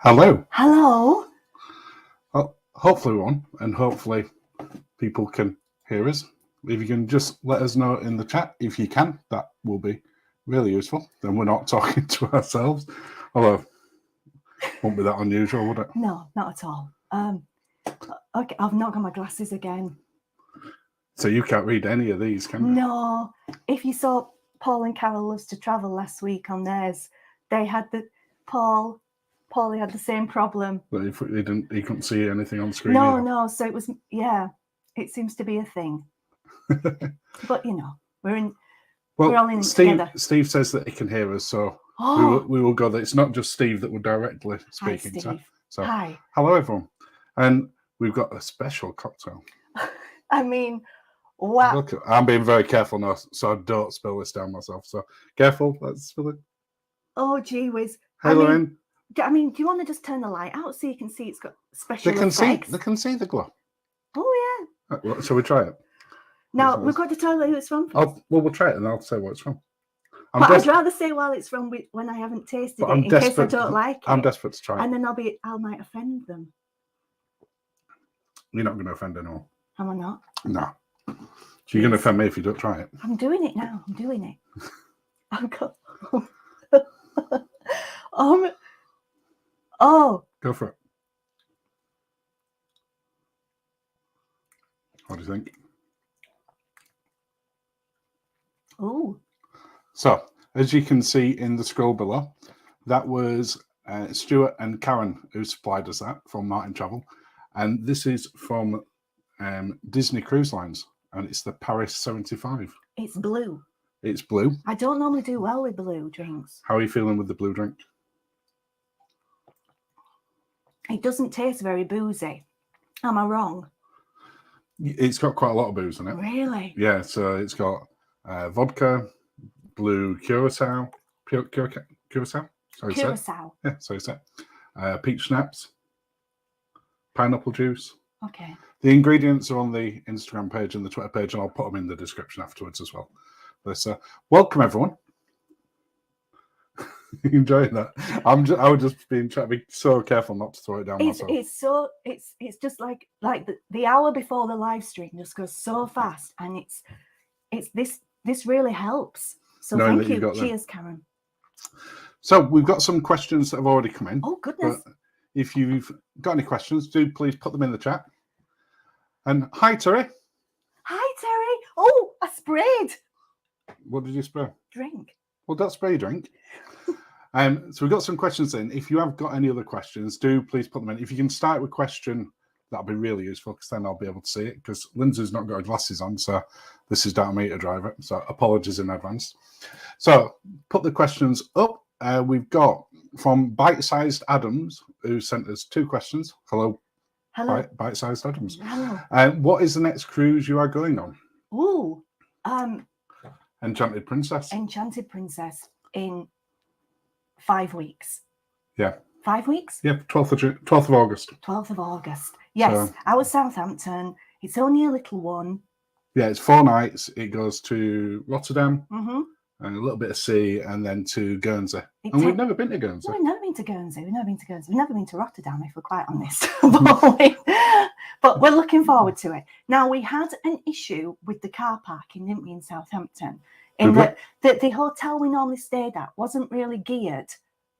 Hello. Hello. Well, hopefully one, and hopefully people can hear us. If you can just let us know in the chat, if you can, that will be really useful. Then we're not talking to ourselves. Although, won't be that unusual, would it? No, not at all. Okay, I've not got my glasses again. So you can't read any of these, can you? No. If you saw Paul and Carol Loves to Travel last week on theirs, they had Paulie had the same problem. But if he couldn't see anything on screen. No. So it was, it seems to be a thing. But we're all in together. Steve says that he can hear us, so we will go. That it's not just Steve that we're directly speaking to. So hi, hello everyone, and we've got a special cocktail. I mean, wow. Look, I'm being very careful now, so I don't spill this down myself. So careful, let's spill it. Oh gee whiz! Hey, Lorraine. I mean, do you want to just turn the light out so you can see it's got special effects? They can see the glow. Oh yeah. Well, shall we try it? Now we've got to tell who it's from. We'll try it and I'll say what it's from. I'd rather say while it's from when I haven't tasted it, in case I don't like it. I'm desperate to try it. And then I might offend them. You're not going to offend anyone. Am I not? No. So you're going to offend me if you don't try it. I'm doing it now. I'm doing it. Go for it. What do you think? Oh. So, as you can see in the scroll below, that was Stuart and Karen who supplied us that from Martin Travel. And this is from Disney Cruise Lines, and it's the Paris 75. It's blue. It's blue. I don't normally do well with blue drinks. How are you feeling with the blue drink? It doesn't taste very boozy. Am I wrong? It's got quite a lot of booze in it. Really? Yeah, so it's got vodka, blue curacao. Curacao? Sorry, curacao. Yeah, sorry, peach schnapps, pineapple juice. Okay. The ingredients are on the Instagram page and the Twitter page, and I'll put them in the description afterwards as well. But welcome everyone. Enjoying that? I would just trying to be so careful not to throw it down myself. It's just like the hour before the live stream just goes so fast, and it's this really helps. So thank you. Cheers, Karen. So we've got some questions that have already come in. Oh goodness! But if you've got any questions, do please put them in the chat. And hi, Terry. Hi, Terry. Oh, I sprayed. What did you spray? Drink. Well, don't spray your drink. So we've got some questions in. If you have got any other questions, do please put them in. If you can start with a question, that'll be really useful, because then I'll be able to see it, because Lindsay's not got her glasses on, so this is down to me to drive it. So apologies in advance. So put the questions up. We've got from Bite-Sized Adams, who sent us 2 questions. Hello. Bite-Sized Adams. Hello. What is the next cruise you are going on? Ooh. Enchanted Princess. Enchanted Princess in 5 weeks. Yeah. 5 weeks? Yeah, 12th of August. 12th of August. Yes, I was Southampton. It's only a little one. Yeah, it's 4 nights. It goes to Rotterdam, mm-hmm. and a little bit of sea, and then to Guernsey. And we've never been to Guernsey. We've never been to Guernsey. We've never been to Rotterdam, if we're quite honest. But we're looking forward to it. Now, we had an issue with the car parking, didn't we, in Southampton? In that the hotel we normally stayed at wasn't really geared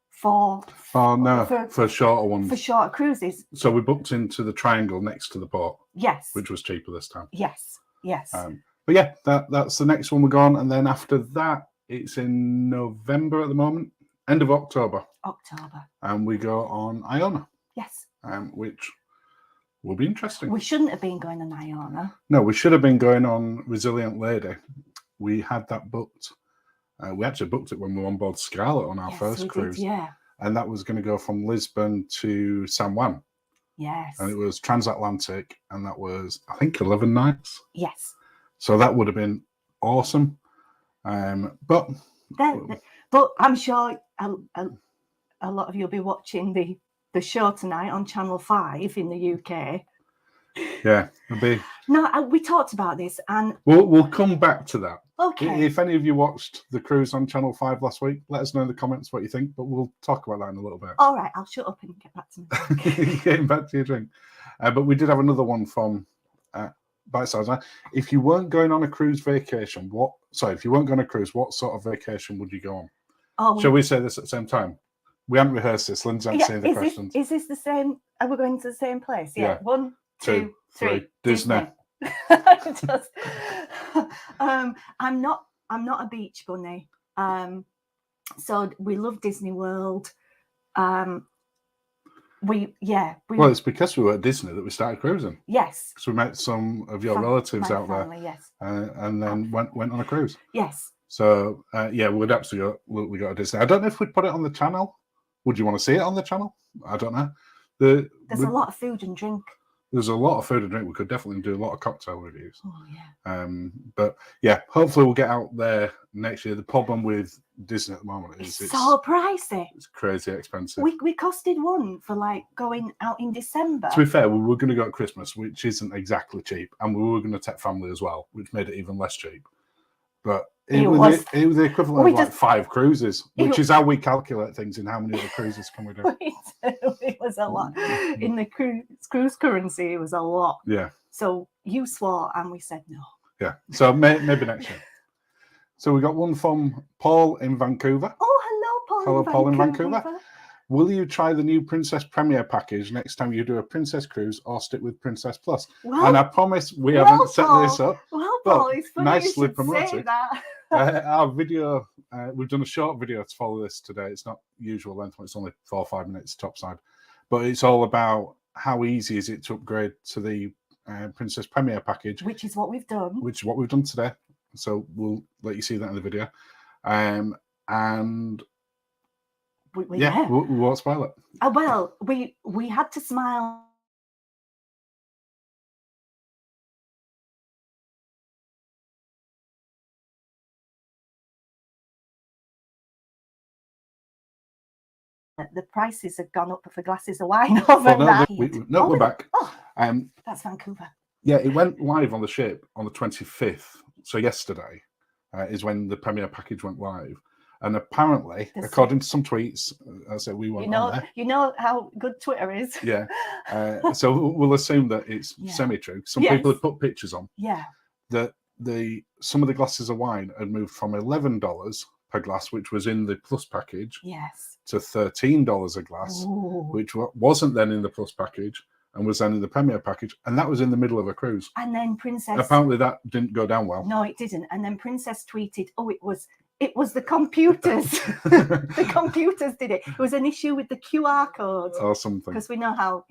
for shorter ones. For shorter cruises. So we booked into the Triangle next to the port. Yes. Which was cheaper this time. Yes. But yeah, that's the next one we're on. And then after that, it's in November at the moment. End of October. And we go on Iona. Yes. Which will be interesting. We shouldn't have been going on Iona. No, we should have been going on Resilient Lady. We had that booked. We actually booked it when we were on board Scarlet on our first cruise. Yeah. And that was going to go from Lisbon to San Juan. Yes. And it was transatlantic, and that was, I think, 11 nights. Yes. So that would have been awesome. But I'm sure a lot of you will be watching the show tonight on Channel 5 in the UK. Yeah, No, we talked about this, and we'll come back to that. okay. If any of you watched the cruise on Channel 5 last week, let us know in the comments what you think, but we'll talk about that in a little bit. All right, I'll shut up and get back to my drink. Getting back to your drink. But we did have another one from Bite Size. If you weren't going on a cruise vacation, if you weren't going on a cruise, what sort of vacation would you go on? Oh, Shall we say this at the same time? We haven't rehearsed this. Lindsay hasn't seen the questions. Is this the same? Are we going to the same place? Yeah. 1, 2, 3. Disney. I'm not a beach bunny. So we love Disney World. Well, it's because we were at Disney that we started cruising. Yes. So we met some of your relatives out family, there. Yes. And then went on a cruise. Yes. So we'd absolutely go to Disney. I don't know if we'd put it on the channel. Would you want to see it on the channel? I don't know. There's a lot of food and drink. There's a lot of food and drink. We could definitely do a lot of cocktail reviews. Oh yeah. But yeah, hopefully we'll get out there next year. The problem with Disney at the moment is it's so pricey. It's crazy expensive. We costed one for like going out in December. To be fair, we were going to go at Christmas, which isn't exactly cheap, and we were going to take family as well, which made it even less cheap. But it was the equivalent of like 5 cruises, which is how we calculate things in how many other cruises can we do. It was a lot. In the cruise currency, it was a lot. Yeah. So you swore and we said no. Yeah. So maybe next year. So we got one from Paul in Vancouver. Oh, hello, Paul. Hello, Paul in Vancouver. Will you try the new Princess Premier package next time you do a Princess Cruise or stick with Princess Plus? Well, and I promise we haven't set this up. Well, Paul, it's funny nicely you should say that. Our video, we've done a short video to follow this today. It's not usual length, it's only 4 or 5 minutes topside. But it's all about how easy is it to upgrade to the Princess Premier package. Which is what we've done. Which is what we've done today. So we'll let you see that in the video. And we won't spoil it. Oh, well, we had to smile. The prices have gone up for glasses of wine overnight. We're back. Oh, that's Vancouver. Yeah, it went live on the ship on the 25th. So yesterday is when the Premier package went live. And apparently, according to some tweets, I said we weren't on there. You know how good Twitter is. Yeah. So we'll assume that it's semi-true. Some people have put pictures on. Yeah. That some of the glasses of wine had moved from $11 per glass, which was in the Plus package, to $13 a glass, which wasn't then in the Plus package and was then in the Premier package, and that was in the middle of a cruise. And then Princess... Apparently that didn't go down well. No, it didn't. And then Princess tweeted, it was the computers. The computers did it. It was an issue with the QR codes. Or something. Because we know how,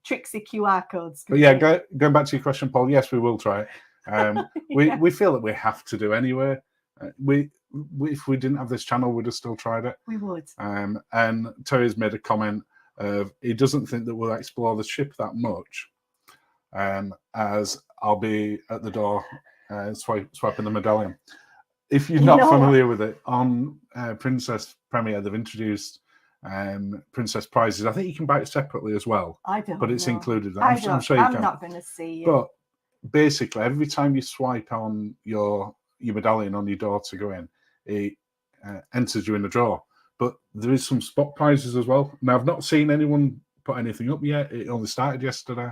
tricksy QR codes. But yeah, going back to your question, Paul, yes, we will try it. We feel that we have to do anyway. If we didn't have this channel, we'd have still tried it. We would. And Terry's made a comment of he doesn't think that we'll explore the ship that much, as I'll be at the door swiping the medallion. If you're not familiar with it, on Princess Premier, they've introduced Princess prizes. I think you can buy it separately as well. I don't But it's know. included. I'm sure you can. I'm not going to see it. But basically, every time you swipe on your medallion on your door to go in, it enters you in the draw. But there is some spot prizes as well. Now, I've not seen anyone put anything up yet. It only started yesterday.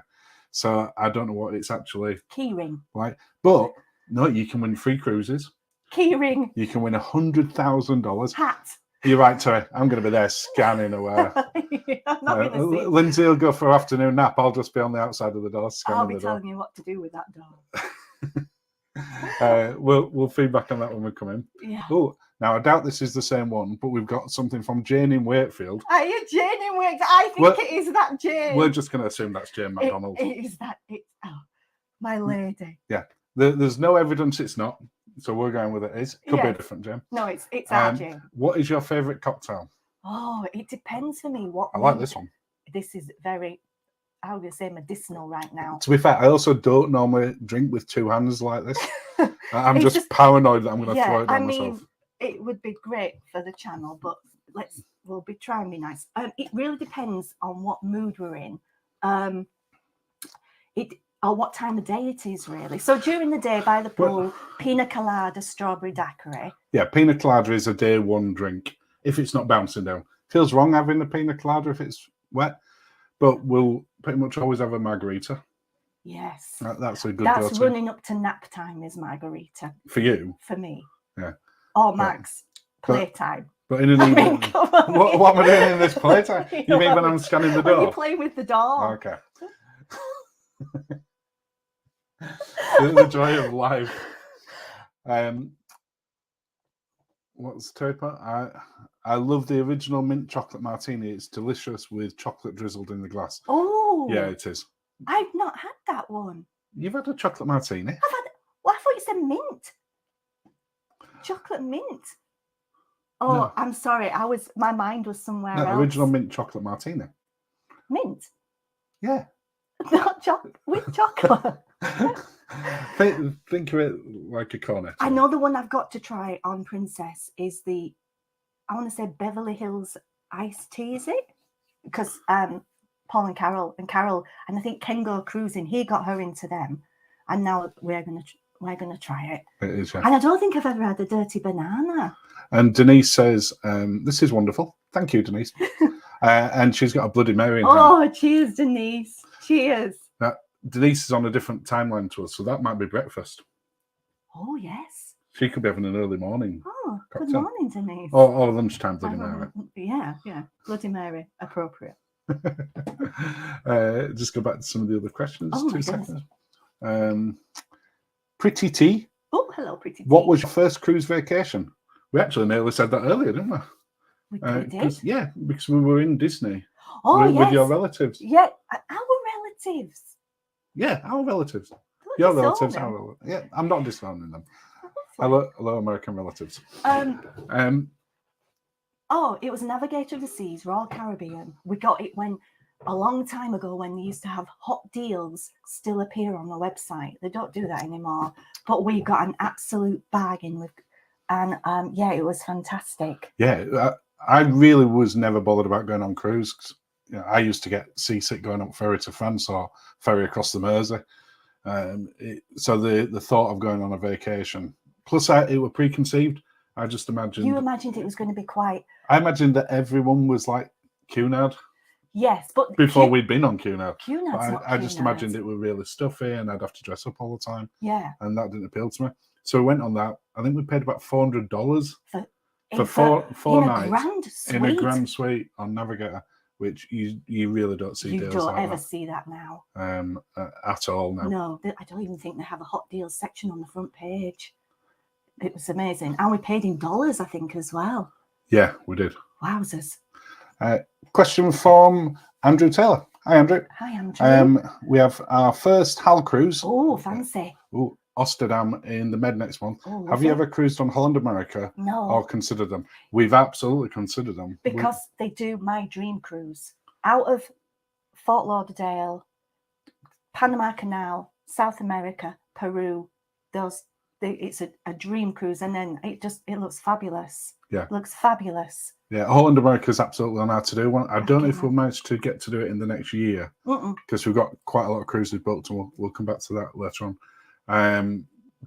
So I don't know what it's actually keyring like. But no, you can win free cruises. Keyring. You can win $100,000. Hat. You're right, Terry. I'm going to be there scanning away. I'm not going to see. Lindsay will go for afternoon nap. I'll just be on the outside of the door scanning I'll be telling you what to do with that door. We'll feedback on that when we come in. Yeah. Oh, now I doubt this is the same one, but we've got something from Jane in Wakefield. Are you Jane in Wakefield? I think it is that Jane. We're just going to assume that's Jane McDonald. It is that. My lady. Yeah. There's no evidence it's not, so we're going with it. Could be a different Jane. No, it's our Jane. What is your favourite cocktail? Oh, it depends for me. I like this one. This is very, how do you say, medicinal right now. To be fair, I also don't normally drink with 2 hands like this. I'm just paranoid that I'm going to throw it down myself. It would be great for the channel, but we'll be trying to be nice. It really depends on what mood we're in. or what time of day it is, really. So during the day by the pool, pina colada, strawberry daiquiri. Yeah, pina colada is a day one drink if it's not bouncing down. Feels wrong having a pina colada if it's wet, but we'll pretty much always have a margarita. Yes. That's a good That's go-to. running up to nap time is margarita. For you? For me. Yeah. Or Max, playtime. But in an evening, what am I doing in this playtime? You mean when I'm scanning the door? When you play with the door. Okay. The joy of life. What's Topa? I love the original mint chocolate martini. It's delicious with chocolate drizzled in the glass. Oh. Yeah, it is. I've not had that one. You've had a chocolate martini? I've had. Well, I thought you said mint. Chocolate mint. Oh, no. I'm sorry. My mind was somewhere else. Original mint chocolate martini. Mint? Yeah. Not chocolate. With chocolate. Think of it like a cornet. I know the one I've got to try on Princess is I want to say Beverly Hills iced tea, is it? Because Paul and Carol, and I think Ken Go Cruising, he got her into them. And now we're gonna try it. It is, yeah. And I don't think I've ever had a dirty banana. And Denise says, this is wonderful. Thank you, Denise. And she's got a Bloody Mary in hand. Cheers, Denise. Cheers. Denise is on a different timeline to us, so that might be breakfast. Oh, yes. She could be having an early morning. Oh, good morning, Denise. Or lunchtime Bloody Mary. Yeah. Bloody Mary, appropriate. Just go back to some of the other questions. Oh, 2 seconds. Pretty Tea. Oh, hello, Pretty Tea. What was your first cruise vacation? We actually nearly said that earlier, didn't we? We did? Yeah, because we were in Disney. Oh, yes. With your relatives. Yeah, our relatives. Yeah, our relatives. Your relatives, our relatives. Yeah, I'm not disowning them. Hello, American relatives. It was Navigator of the Seas, Royal Caribbean. We got it a long time ago when they used to have hot deals still appear on the website. They don't do that anymore. But we got an absolute bargain with, and it was fantastic. Yeah, I really was never bothered about going on cruise. You know, I used to get seasick going up ferry to France or ferry across the Mersey. So the thought of going on a vacation, plus it was preconceived. I just imagined. You imagined it was going to be quite. I imagined that everyone was like Cunard. Yes, but before we'd been on Cunard. I just imagined it was really stuffy and I'd have to dress up all the time. Yeah. And that didn't appeal to me. So we went on that. I think we paid about $400 for four nights in a grand suite on Navigator, which you really don't see. You don't ever see that now. At all now. No, I don't even think they have a hot deals section on the front page. It was amazing. And we paid in dollars, I think, as well. Yeah, we did. Wowzers. Question from Andrew Taylor. Hi, Andrew. Hi, Andrew. We have our first HAL cruise. Oh, fancy. Oh, Amsterdam in the Med next month. Oh, have you ever cruised on Holland America? No. Or considered them? We've absolutely considered them. Because they do my dream cruise. Out of Fort Lauderdale, Panama Canal, South America, Peru, it's a dream cruise, and then it looks fabulous. Yeah, it looks fabulous. Yeah, Holland America is absolutely on our to-do one. I don't know if we'll manage to get to do it in the next year because we've got quite a lot of cruises booked, and we'll come back to that later on.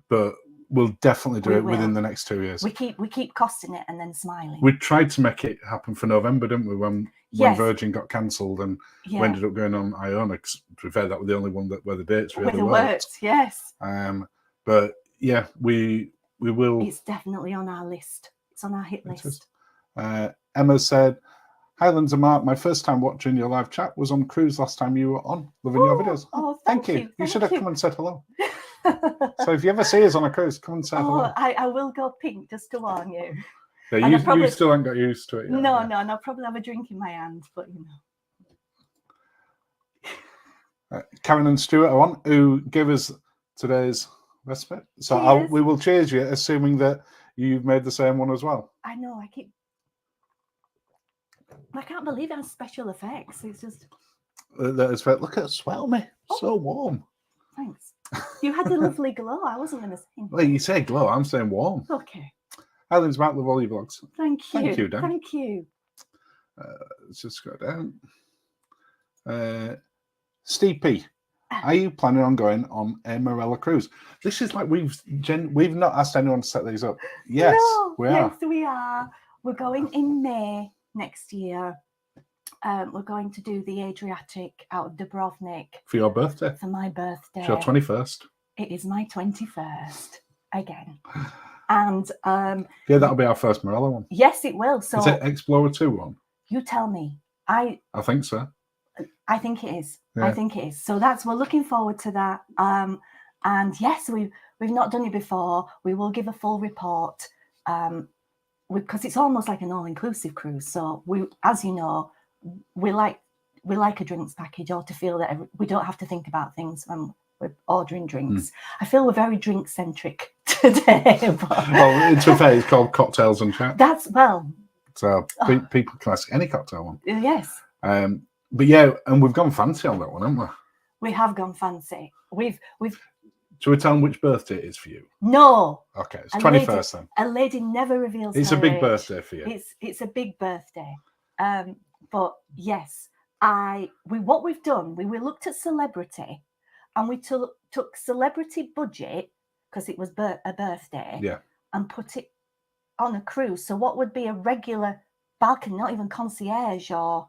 But we'll definitely do it within the next 2 years. We keep costing it and then smiling. We tried to make it happen for November, didn't we? When Virgin got cancelled, and we ended up going on Iona. Because to be fair, that was the only one where the dates really worked. Yes. But yeah, we will. It's definitely on our list. It's on our hit list. Emma said, "Hi, Linzi Mark. My first time watching your live chat was on cruise last time you were on. Loving your videos. Oh, thank you. You should have come and said hello. So if you ever see us on a cruise, come and say hello. I will go pink just to warn you. Yeah, you still haven't got used to it yet. No, I'll probably have a drink in my hand, but you know. Karen and Stuart are on, who give us today's recipe. So we will cheers you, assuming that you've made the same one as well. I know. I can't believe it has special effects. It's just. Look at it, swell me. So warm. Thanks. You had a lovely glow. I wasn't going to say. Well, you say glow. I'm saying warm. Okay. Hi, Linzi Mark, love all your vlogs. Thank you. Thank you, Dan. Thank you. Let's just go down. Steve P. Are you planning on going on a Marella cruise? This is like we've not asked anyone to set these up. Yes, No, we yes, are. we are. We're going in May next year. We're going to do the Adriatic out of Dubrovnik For your birthday. for my birthday. It's your 21st. It is my 21st again. And Yeah, that'll be our first Marella one. yes, it will. So Is it Explorer 2 one? you tell me. I think so. I think it is. Yeah. I think it is. So we're looking forward to that. And yes, we've not done it before. We will give a full report. Because it's almost like an all-inclusive cruise. So as you know, we like a drinks package, or to feel that we don't have to think about things when we're ordering drinks. I feel we're very drink centric today. Well, to be fair, it's called Cocktails and Chat. So people can ask any cocktail one. Yes. But yeah, and we've gone fancy on that one, haven't we? We have gone fancy. We've. Should we tell them which birthday it is for you? No. Okay, it's 21st then. A lady never reveals. It's her a big age. birthday for you. It's a big birthday. But yes, what we've done, we looked at celebrity, and we took celebrity budget because it was a birthday. Yeah. And put it on a cruise. So what would be a regular balcony, not even concierge or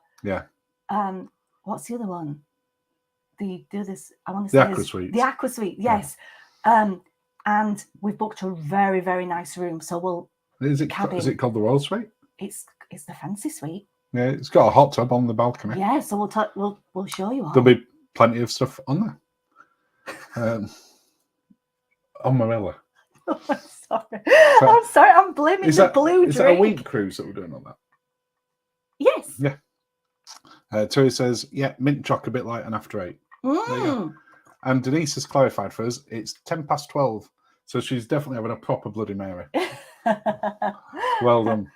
what's the other one? I want to say the Aqua Suite. The Aqua Suite, yes. Yeah. And we've booked a very, very nice room. So we'll is it called the Royal Suite? It's the fancy suite. Yeah, it's got a hot tub on the balcony. Yeah, so we'll show you all. There'll be plenty of stuff on there. On Marella. I'm sorry. I'm blaming the blue drink. Is that a week cruise that we're doing on that? Yes. Yeah. Terry says, yeah, mint choc a bit light and after 8. There you go. And Denise has clarified for us, it's 12:10. So she's definitely having a proper Bloody Mary. Well done.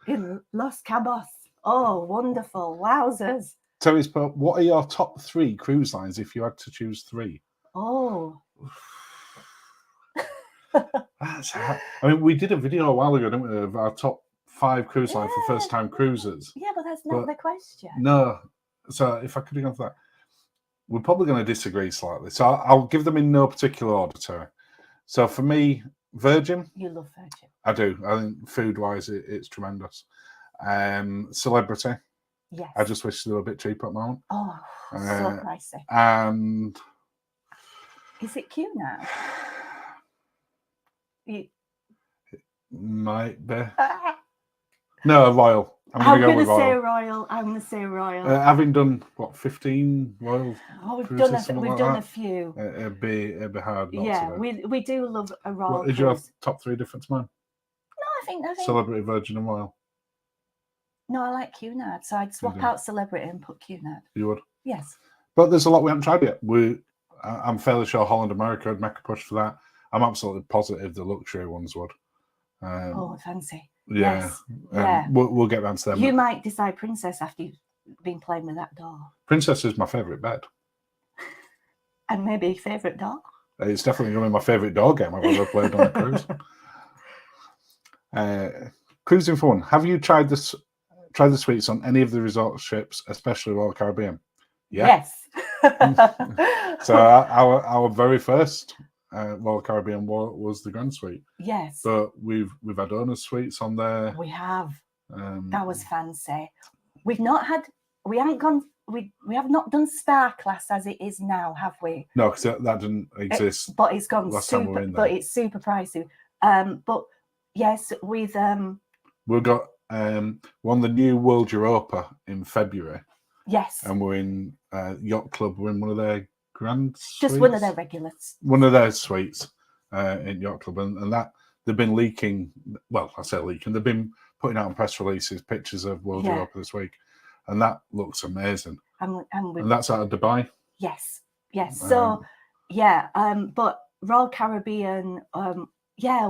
In Los Cabos. Oh, wonderful. Wowzers. Terry's put, what are your top 3 cruise lines if you had to choose 3? Oh. That's hard. I mean, we did a video a while ago, didn't we, of our top 5 cruise lines for first-time cruisers. Yeah, but that's not the question. No. So if I could have gone for that, we're probably going to disagree slightly. So I'll give them in no particular order, Terry. So for me, Virgin. You love Virgin. I do. I think food-wise, it's tremendous. Celebrity. Yes. I just wish they were a bit cheaper at the moment. Oh, so pricey. And is it Q now? It might be. No, Royal. I'm going to say Royal. I'm going to say Royal. Having done 15 Royal. Oh, we've done a few. It'd be hard not to. Yeah, we do love a Royal. What is your top 3 different to mine? No, I think Celebrity, Virgin, and Royal. No, I like Cunard, so I'd swap out Celebrity and put Cunard. You would? Yes. But there's a lot we haven't tried yet. I'm fairly sure Holland America would make a push for that. I'm absolutely positive the luxury ones would. Fancy. Yeah. Yes. We'll get round to them. You might decide Princess after you've been playing with that door. Princess is my favourite bed. And maybe favourite door? It's definitely going to be my favourite door game I've ever played on a cruise. Cruising for one. Have you tried the suites on any of the resort ships, especially Royal Caribbean? Yeah. Yes. So our very first Royal Caribbean was the Grand Suite. Yes. But we've had owners suites on there. We have. That was fancy. We have not done Star Class as it is now, have we? No, because that didn't exist. But it's gone super. But it's super pricey. But yes, we've got won the new World Europa in February. Yes. And we're in Yacht Club. We're in one of their grand suites. Just one of their regulars. One of their suites in Yacht Club. And that they've been leaking. Well, I say leaking. They've been putting out on press releases pictures of World Europa this week. And that looks amazing. And that's out of Dubai. Yes. Yes. So, but Royal Caribbean,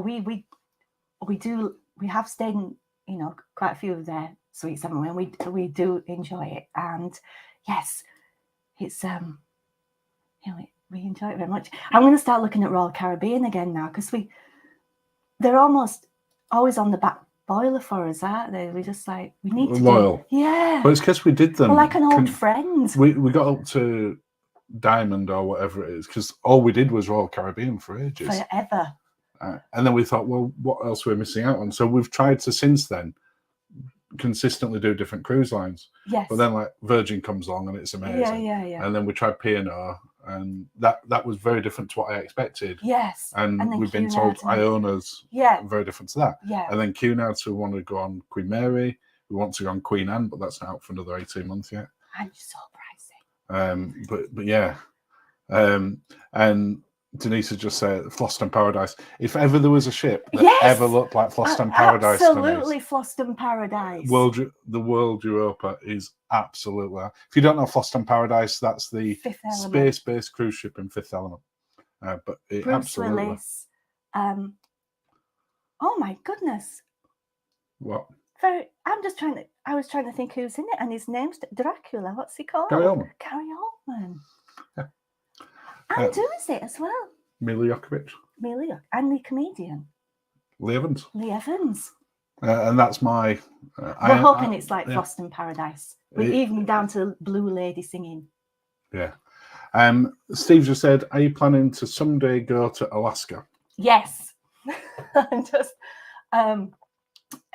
we have stayed in, quite a few of their suites, haven't we? And we do enjoy it. And yes, it's we enjoy it very much. I'm going to start looking at Royal Caribbean again now because they're almost always on the back boiler for us, aren't they? We just we need to Royal. Yeah. But it's because we did them. We're like an old friend. We got up to Diamond or whatever it is, because all we did was Royal Caribbean for ages. Forever. And then we thought, well, what else we're missing out on? So we've tried to, since then, consistently do different cruise lines. Yes. But then, like, Virgin comes along and it's amazing. Yeah. And then we tried P&O, and that was very different to what I expected. Yes. And we've been told Iona's very different to that. Yeah. And then Cunard, so we want to go on Queen Mary. We want to go on Queen Anne, but that's not out for another 18 months yet. And so pricey. But yeah. And Denise has just said Floston Paradise. If ever there was a ship that ever looked like Floston Paradise, absolutely Floston Paradise. The World Europa is absolutely. If you don't know Floston Paradise, that's the space-based cruise ship in Fifth Element. But it Bruce absolutely. Willis. Oh my goodness. What? I was trying to think who's in it, and his name's Dracula. What's he called? Gary Oldman. Gary Oldman. Yeah. And who is it as well? Mila Jokovic. And the comedian. Lee Evans. And that's my... We're hoping it's like Floston Paradise. With even down to Blue Lady singing. Yeah. Steve just said, are you planning to someday go to Alaska? Yes.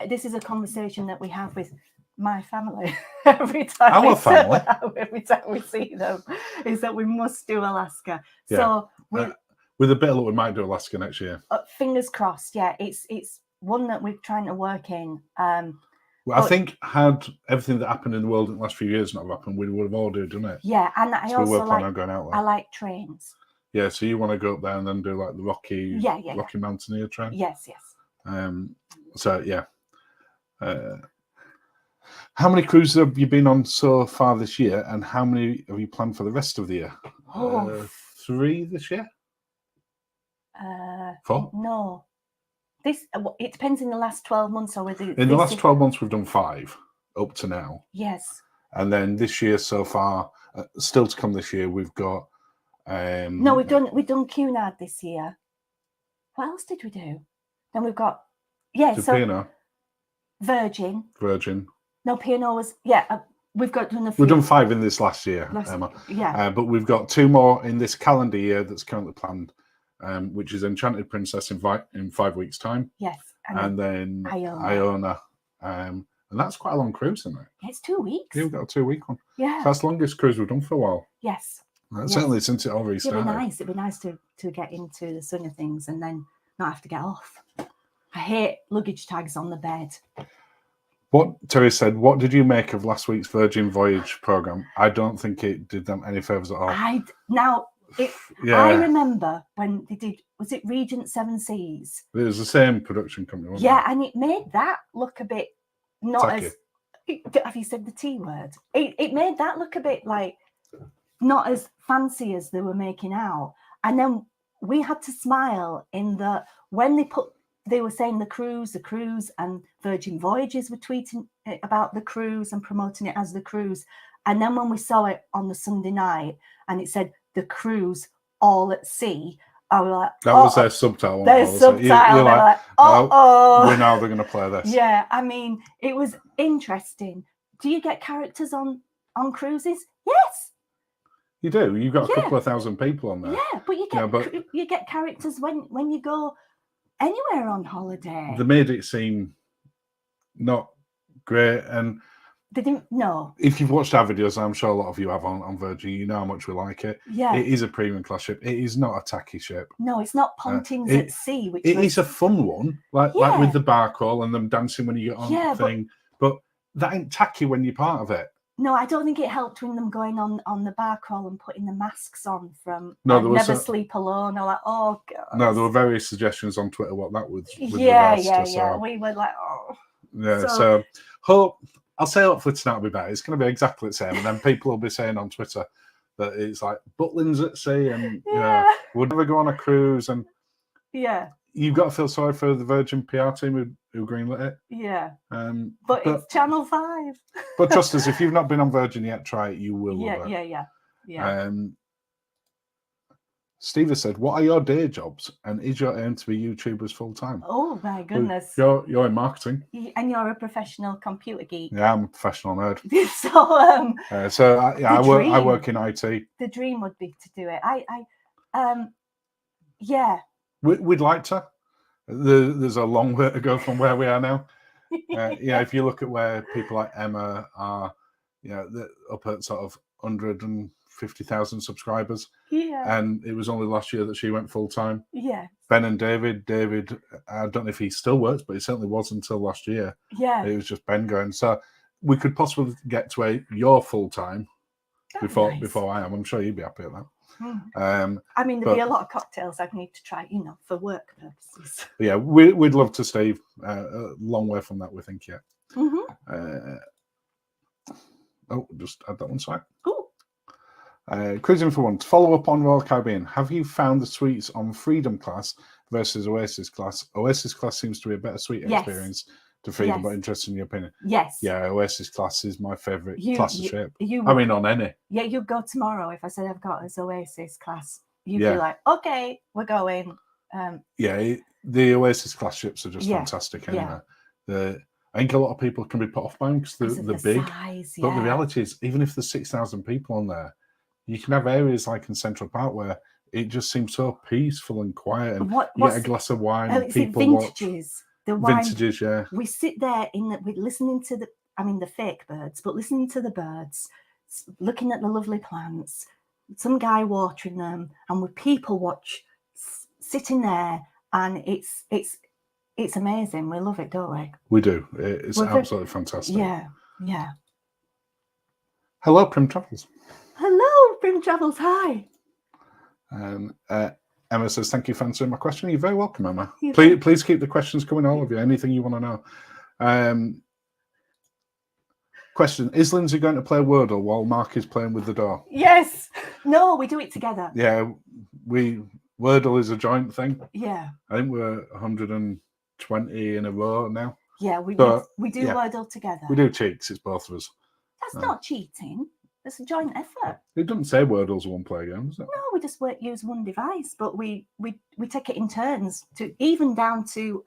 This is a conversation that we have with my family every time we see them, is that we must do Alaska. Yeah. So with a bit of luck, we might do Alaska next year. Fingers crossed. Yeah, it's one that we're trying to work in. Well, I think had everything that happened in the world in the last few years not happened, we would have all done it. Yeah, and I also we were planning on going out there. I like trains. Yeah, so you want to go up there and then do like the Rocky Mountaineer train? Yes. So yeah. How many cruises have you been on so far this year, and how many have you planned for the rest of the year? 3 this year? 4? No. It depends in the last 12 months or whether in the last 12 months we've done 5 up to now. Yes. And then this year so far, still to come this year, we've got no, we've done Cunard this year. What else did we do? Then we've got P&O. Virgin. No, P&O was we've done a few. We've done 5 in this last year, Emma. Yeah. But we've got 2 more in this calendar year that's currently planned, which is Enchanted Princess in 5 weeks' time. Yes. And then Iona. And that's quite a long cruise, isn't it? It's 2 weeks. Yeah, we've got a 2-week one. Yeah. So that's the longest cruise we've done for a while. Yes. Certainly since it all restarted. It'd be nice to get into the swing of things and then not have to get off. I hate luggage tags on the bed. What Terry said, what did you make of last week's Virgin Voyage programme? I don't think it did them any favours at all. I remember when they did, was it Regent Seven Seas? It was the same production company, wasn't it? And it made that look a bit not tacky. Have you said the T word? It made that look a bit like not as fancy as they were making out. And then we had to smile in that when they were saying the cruise, and Virgin Voyages were tweeting about the cruise and promoting it as the cruise. And then when we saw it on the Sunday night and it said the cruise all at sea, I was like, that was their subtitle. Their subtitle. You're like, we know they're going to play this. Yeah, I mean, it was interesting. Do you get characters on cruises? Yes. You do. You've got a couple of thousand people on there. Yeah, but you get characters when you go anywhere on holiday. They made it seem not great, and they didn't. No. If you've watched our videos, I'm sure a lot of you have on Virgin. You know how much we like it. Yeah, it is a premium class ship. It is not a tacky ship. No, it's not Pontins at sea. Which is a fun one, like with the bar crawl and them dancing when you get on the thing. But that ain't tacky when you're part of it. No, I don't think it helped when them going on the bar crawl and putting the masks on from Never Sleep Alone. Or like, oh god. No, there were various suggestions on Twitter what that would. Yeah. We were like, oh. Yeah. So hopefully tonight will be better. It's going to be exactly the same, and then people will be saying on Twitter that it's like Butlins at sea, and we'll never go on a cruise, and you've got to feel sorry for the Virgin PR team who greenlit it. Yeah. But it's Channel 5. But trust us, if you've not been on Virgin yet, try it. You will love it. Yeah. Steve has said, "What are your day jobs, and is your aim to be YouTubers full time?" Oh my goodness. You're in marketing. And you're a professional computer geek. Yeah, I'm a professional nerd. So I work in IT. The dream would be to do it. Yeah. We'd like to. There's a long way to go from where we are now. If you look at where people like Emma are, they're up at sort of 150,000 subscribers. Yeah. And it was only last year that she went full time. Yeah. Ben and David, I don't know if he still works, but he certainly was until last year. Yeah. It was just Ben going. So we could possibly get to you're full time before I am. I'm sure you'd be happy at that. I mean, there'd be a lot of cocktails I'd need to try, for work purposes. Yeah, we'd love to stay a long way from that, we think, yeah. Mm-hmm. Just add that one side. Cool. Cruising for one. To follow up on Royal Caribbean, have you found the suites on Freedom Class versus Oasis Class? Oasis Class seems to be a better suite experience to Freedom, but interested in your opinion. Yes. Yeah, Oasis Class is my favourite class of shape. On any. Yeah, you'd go tomorrow if I said I've got this Oasis Class. You'd be like, okay, we're going. The Oasis Class ships are just fantastic anyway. I think a lot of people can be put off by them because they're big. Size, but the reality is, even if there's 6,000 people on there, you can have areas like in Central Park where it just seems so peaceful and quiet, and you get a glass of wine and people vintages. The wine, vintages, yeah. We sit there we're listening to the fake birds, but listening to the birds, looking at the lovely plants, some guy watering them, and we people watch, sitting there, and it's amazing. We love it, don't we? We do. It's absolutely fantastic. Yeah. Hello, Prim Travels. Hello, Prim Travels. Hi. Emma says, "Thank you for answering my question." You're very welcome, Emma. Please keep the questions coming, all of you. Anything you want to know. Question: is Lindsay going to play Wordle while Mark is playing with the door? Yes. No, we do it together. Yeah, Wordle is a joint thing. Yeah. I think we're 120 in a row now. Yeah, we do Wordle together. We do cheats. It's both of us. That's not cheating. It's a joint effort. It doesn't say Wordle's a one-player game, does it? No, we just use one device, but we take it in turns, to even down to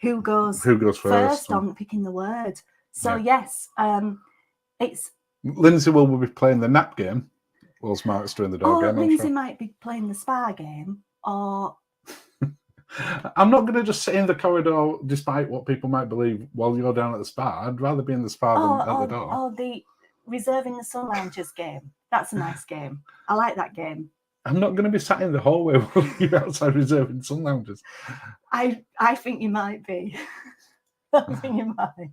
who goes first on picking the word. So yes, it's Lindsay will be playing the nap game whilst Mark's doing the door game. Lindsay might be playing the spa game, or I'm not going to just sit in the corridor, despite what people might believe, while you're down at the spa. I'd rather be in the spa than at the door. Oh, the Reserving the Sun Loungers game. That's a nice game. I like that game. I'm not going to be sat in the hallway while you're outside reserving Sun Loungers. I think you might be. I think you might.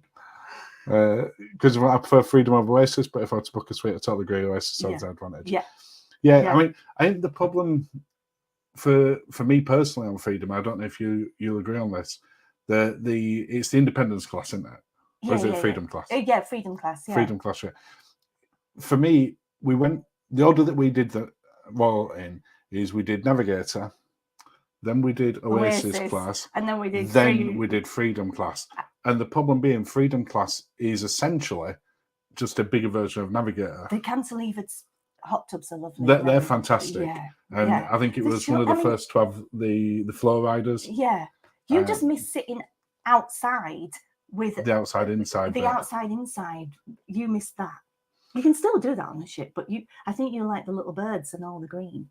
Because I prefer Freedom over Oasis, but if I had to book a suite, I totally agree. Oasis has the advantage. Yeah. I mean, I think the problem for me personally on Freedom, I don't know if you'll agree on this. It's the independence class, isn't it? Or is it Freedom class? Yeah, Freedom class. Yeah. Freedom class. Yeah. For me, the order that we did the Royal in is we did Navigator, then we did Oasis class, and then we did Freedom class. And the problem being, Freedom class is essentially just a bigger version of Navigator. The cantilevered hot tubs are lovely. They're fantastic. Yeah. And I think it was one of the first to have the flow riders. Yeah. You just miss sitting outside with the outside inside. The outside inside. You miss that. You can still do that on the ship, but I think you like the little birds and all the green.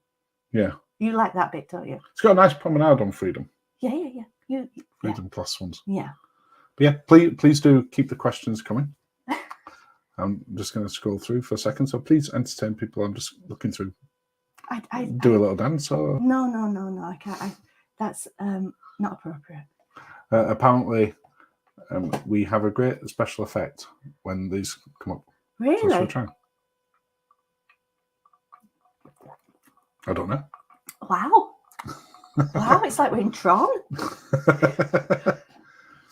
Yeah. You like that bit, don't you? It's got a nice promenade on Freedom. Yeah. Freedom class ones. Yeah. But yeah, please do keep the questions coming. I'm just going to scroll through for a second, so please entertain people. I'm just looking through. I do a little dance or no. I can't. That's not appropriate. Apparently, we have a great special effect when these come up. Really? So try. I don't know. Wow. It's like we're in Tron.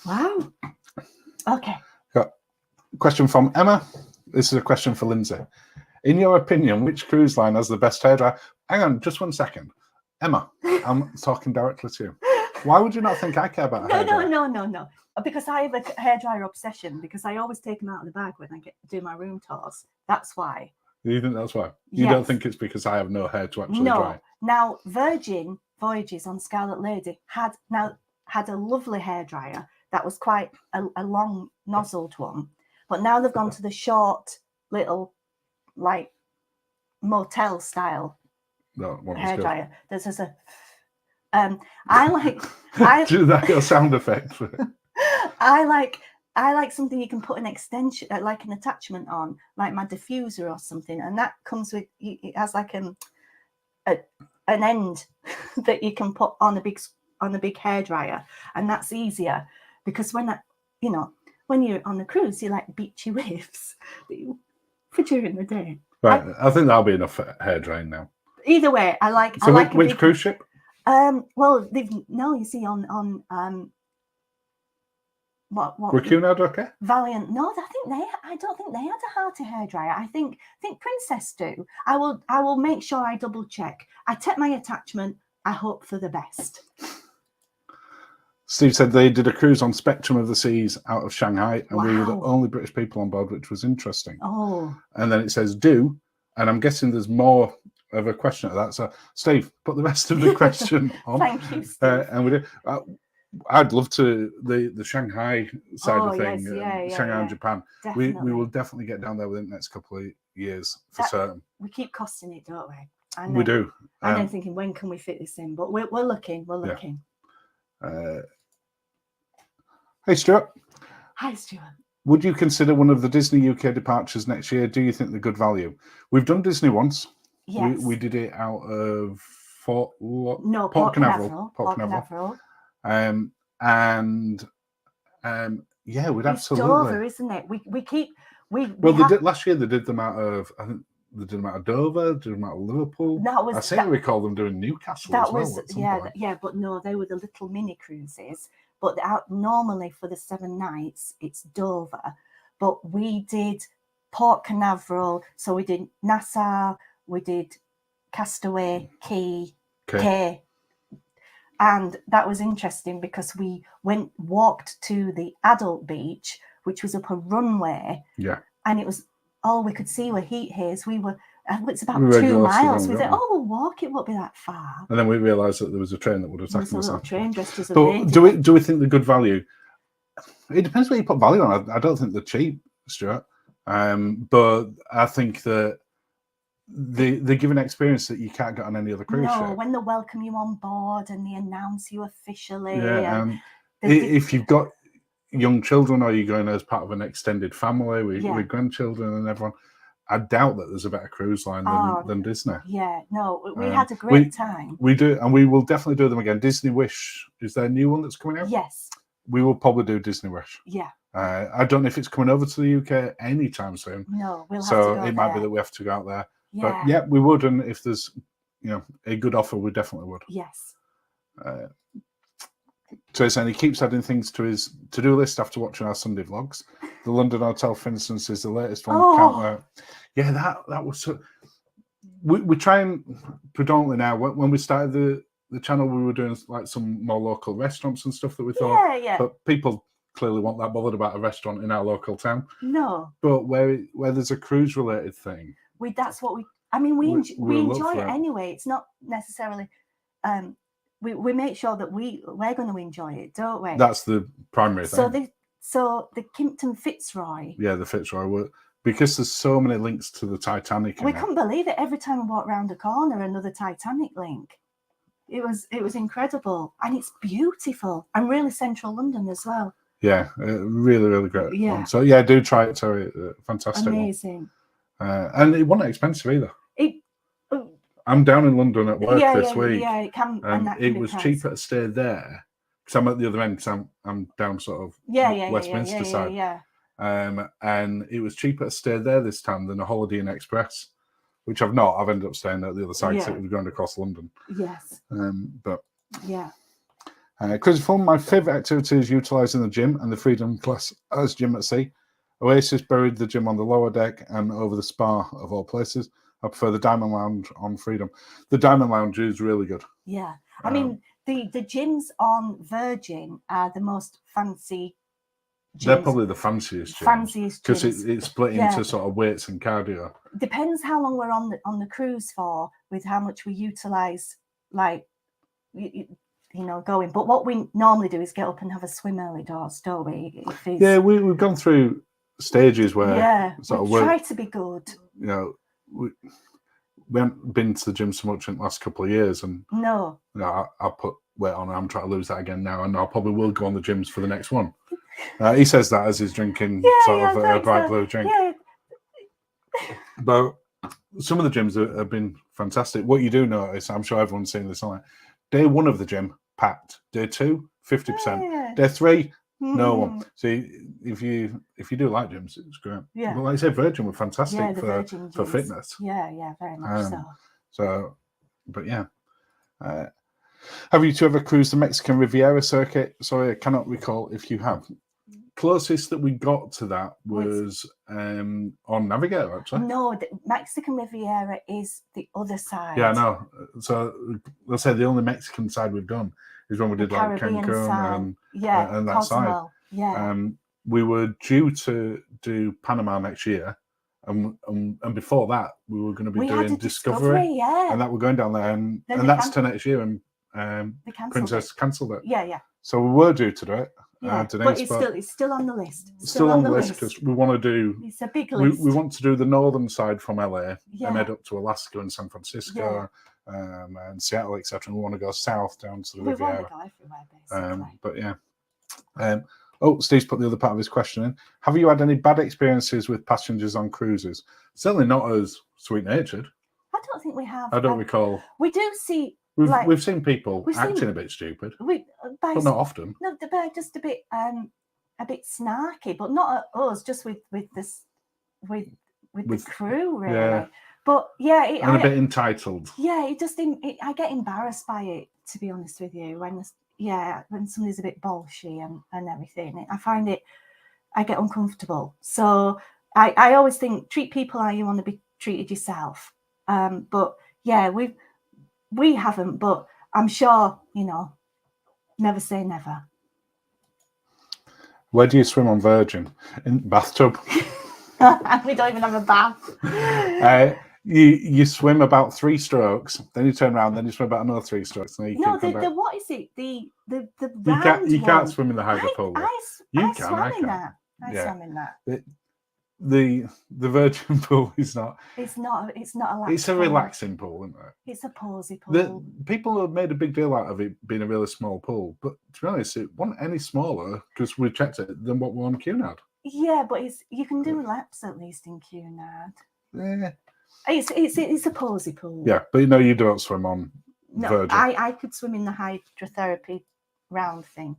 Wow. Okay. Got a question from Emma. This is a question for Lindsay. In your opinion, which cruise line has the best hairdryer? Hang on, just 1 second. Emma, I'm talking directly to you. Why would you not think I care about a hairdryer? No. Because I have a hairdryer obsession, because I always take them out of the bag when I do my room tours. That's why. You think that's why? You don't Yes. think it's because I have no hair to actually No. dry? Now, Virgin Voyages on Scarlet Lady had a lovely hairdryer that was quite a long nozzled one, but now they've gone to the short little like motel style No, one was hairdryer. There's just a I do that got a sound effect for it. I like something you can put an extension, like an attachment on, like my diffuser or something, and that comes with, it has like an end that you can put on a big hairdryer, and that's easier because when you're on a cruise, you like beachy waves for during the day. Right, I think that'll be enough hair drying now. Either way, I like. So I like which cruise ship? Well, you see on what Were Cunard okay? Valiant. No, I don't think they had a hearty hairdryer. I think Princess do. I will make sure I double check. I take my attachment. I hope for the best. Steve said they did a cruise on Spectrum of the Seas out of Shanghai, and we were the Wow. only British people on board, which was interesting. Oh. And then it says do, and I'm guessing there's more of a question to that. So, Steve, put the rest of the question on. Thank you, Steve. And we did. I'd love to the Shanghai side of things, yes, Shanghai and Japan. Definitely. We will definitely get down there within the next couple of years for certain. We keep costing it, don't we? We do. And I'm thinking, when can we fit this in? But we're looking. We're looking. Hey, Stuart. Hi, Stuart. Would you consider one of the Disney UK departures next year? Do you think they're good value? We've done Disney once. Yes. We did it out of Port Canaveral. Yeah, we'd it's absolutely. Dover, isn't it? Last year they did them out of, I think they did them out of Dover, did them out of Liverpool. I seem to recall them doing Newcastle as well. But no, they were the little mini cruises. But normally for the 7 nights, it's Dover. But we did Port Canaveral, so we did Nassau, we did Castaway, Key, and that was interesting because we walked to the adult beach, which was up a runway. Yeah. And it was all we could see were heat haze. It's about 2 miles. We thought, we'll walk. It won't be that far. And then we realised that there was a train that would attack us. There was a little train dressed as a But lady. do we think they're good value? It depends what you put value on. I don't think they're cheap, Stuart. But I think that they give an experience that you can't get on any other cruise ship. When they welcome you on board and they announce you officially. Yeah, if you've got young children or you're going as part of an extended family with grandchildren and everyone, I doubt that there's a better cruise line than Disney. Yeah, no, we had a great time. We do, and we will definitely do them again. Disney Wish, is there a new one that's coming out? Yes. We will probably do Disney Wish. Yeah. I don't know if it's coming over to the UK anytime soon. No, we'll have to so go it might be that we have to go out there. Yeah. But yeah, we would, and if there's a good offer, we definitely would. Yes. So he's saying he keeps adding things to his to-do list after watching our Sunday vlogs. The London Hotel, for instance, is the latest one. Oh. Yeah, that was so. We try and predominantly now. When we started the channel, we were doing like some more local restaurants and stuff that we thought. Yeah. But people clearly weren't that bothered about a restaurant in our local town. No. But where there's a cruise related thing, that's what we. I mean, we enjoy it anyway. It's not necessarily. We make sure that we're going to enjoy it, don't we? That's the primary thing. So the Kimpton Fitzroy. Yeah, the Fitzroy. Because there's so many links to the Titanic. We couldn't believe it. Every time we walked around a corner, another Titanic link. It was incredible, and it's beautiful, and really central London as well. Yeah, really, really great one. So yeah, do try it, Terry. Fantastic. Amazing. And it wasn't expensive either. I'm down in London at work this week. Yeah, it can. And it was cheaper to stay there because I'm at the other end. Because I'm down sort of Westminster side. Yeah. And it was cheaper to stay there this time than a Holiday Inn Express, which I've not. I've ended up staying at the other side because it was going across London. Yes. But yeah. Because for my favourite activity is utilising the gym and the Freedom class as gym at sea. Oasis buried the gym on the lower deck and over the spa of all places. I prefer the Diamond Lounge on Freedom. The Diamond Lounge is really good. Yeah. I mean, the gyms on Virgin are the most fancy They're gyms. probably the fanciest gyms. Fanciest Because gyms. it's split Yeah. into sort of weights and cardio. Depends how long we're on the cruise for, with how much we utilize, like, you know, going. But what we normally do is get up and have a swim early doors, don't we? If it's, Yeah, we've gone through stages where yeah, sort of we try to be good. you know, we haven't been to the gym so much in the last couple of years, and No. you know, I put weight on. I'm trying to lose that again now, and I probably will go on the gyms for the next one. He says that as he's drinking a bright blue drink. Yeah. But some of the gyms have been fantastic. What you do notice, I'm sure everyone's seen this online. Day 1 of the gym packed. Day 2, 50%. Yeah. Day 3, no one. So if you do like gyms, it's great. Yeah. But like I said, Virgin were fantastic Yeah, the Virgin for gyms. fitness. Yeah, very much so. So, but yeah. Have you two ever cruised the Mexican Riviera circuit? Sorry, I cannot recall if you have. Closest that we got to that was on Navigator, actually. No, the Mexican Riviera is the other side. Yeah, I know. So let's say the only Mexican side we've done is when we did like Caribbean Cancun side. and that Cozumel. side. Yeah. We were due to do Panama next year, and before that we were going to be doing Discovery, yeah. and that we're going down there, and that's to next year, and Princess cancelled it. Yeah. So we were due to do it. Yeah, but it's still on the list. Still on the list because we want to do. It's a big list. We want to do the northern side from LA and head up to Alaska and San Francisco and Seattle, etc. And we want to go south down to the Riviera. We want to go everywhere, basically. But yeah. Steve's put the other part of his question in. Have you had any bad experiences with passengers on cruises? Certainly not as sweet-natured. I don't think we have. I don't recall. We do see. We've seen people acting a bit stupid, but not often. No, they're just a bit snarky, but not at us. Just with the crew, really. Yeah. But yeah, a bit entitled. Yeah, I get embarrassed by it, to be honest with you. When somebody's a bit bolshy and everything, I get uncomfortable. So I always think treat people how you want to be treated yourself. But yeah, we haven't, but I'm sure, never say never. Where do you swim on Virgin? In bathtub? We don't even have a bath. You swim about 3 strokes, then you turn around, then you swim about another 3 strokes. And then what is it? The round you can't swim in the hydro pool. I swam in that. The Virgin pool is not. It's not a. It's a relaxing pool, isn't it? It's a posy pool. People have made a big deal out of it being a really small pool, but to be honest, it wasn't any smaller because we checked it than what we're on Cunard. Yeah, but you can do laps at least in Cunard. Yeah. It's a posy pool. Yeah, but you don't swim on Virgin. I could swim in the hydrotherapy round thing.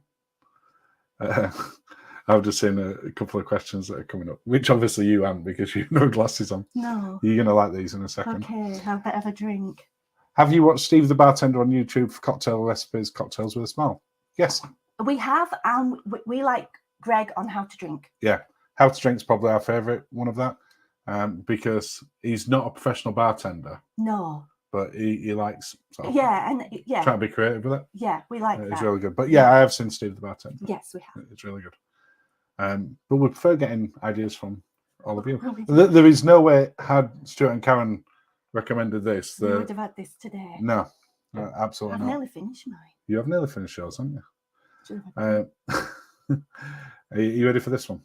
I've just seen a couple of questions that are coming up, which obviously you haven't because you have no glasses on. No. You're going to like these in a second. Okay, have a bit of a drink. Have you watched Steve the Bartender on YouTube for cocktail recipes, cocktails with a smile? Yes. We have, and we like Greg on how to drink. Yeah. How to drink's probably our favourite one of that because he's not a professional bartender. No. But he likes trying to be creative with it. Yeah, we like that. It's really good. But yeah, I have seen Steve the Bartender. Yes, we have. It's really good. But we prefer getting ideas from all of you. There is no way, had Stuart and Karen recommended this, we would have had this today. No, absolutely not. I've nearly finished mine. You have nearly finished yours, haven't you? Are you ready for this one?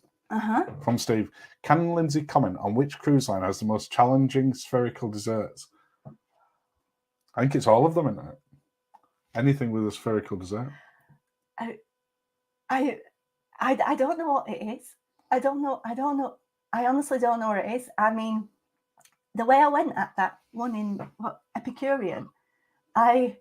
From Steve. Can Lindsay comment on which cruise line has the most challenging spherical desserts? I think it's all of them, isn't it? Anything with a spherical dessert. I don't know what it is. I don't know. I honestly don't know what it is. I mean, the way I went at that one in Epicurean, it's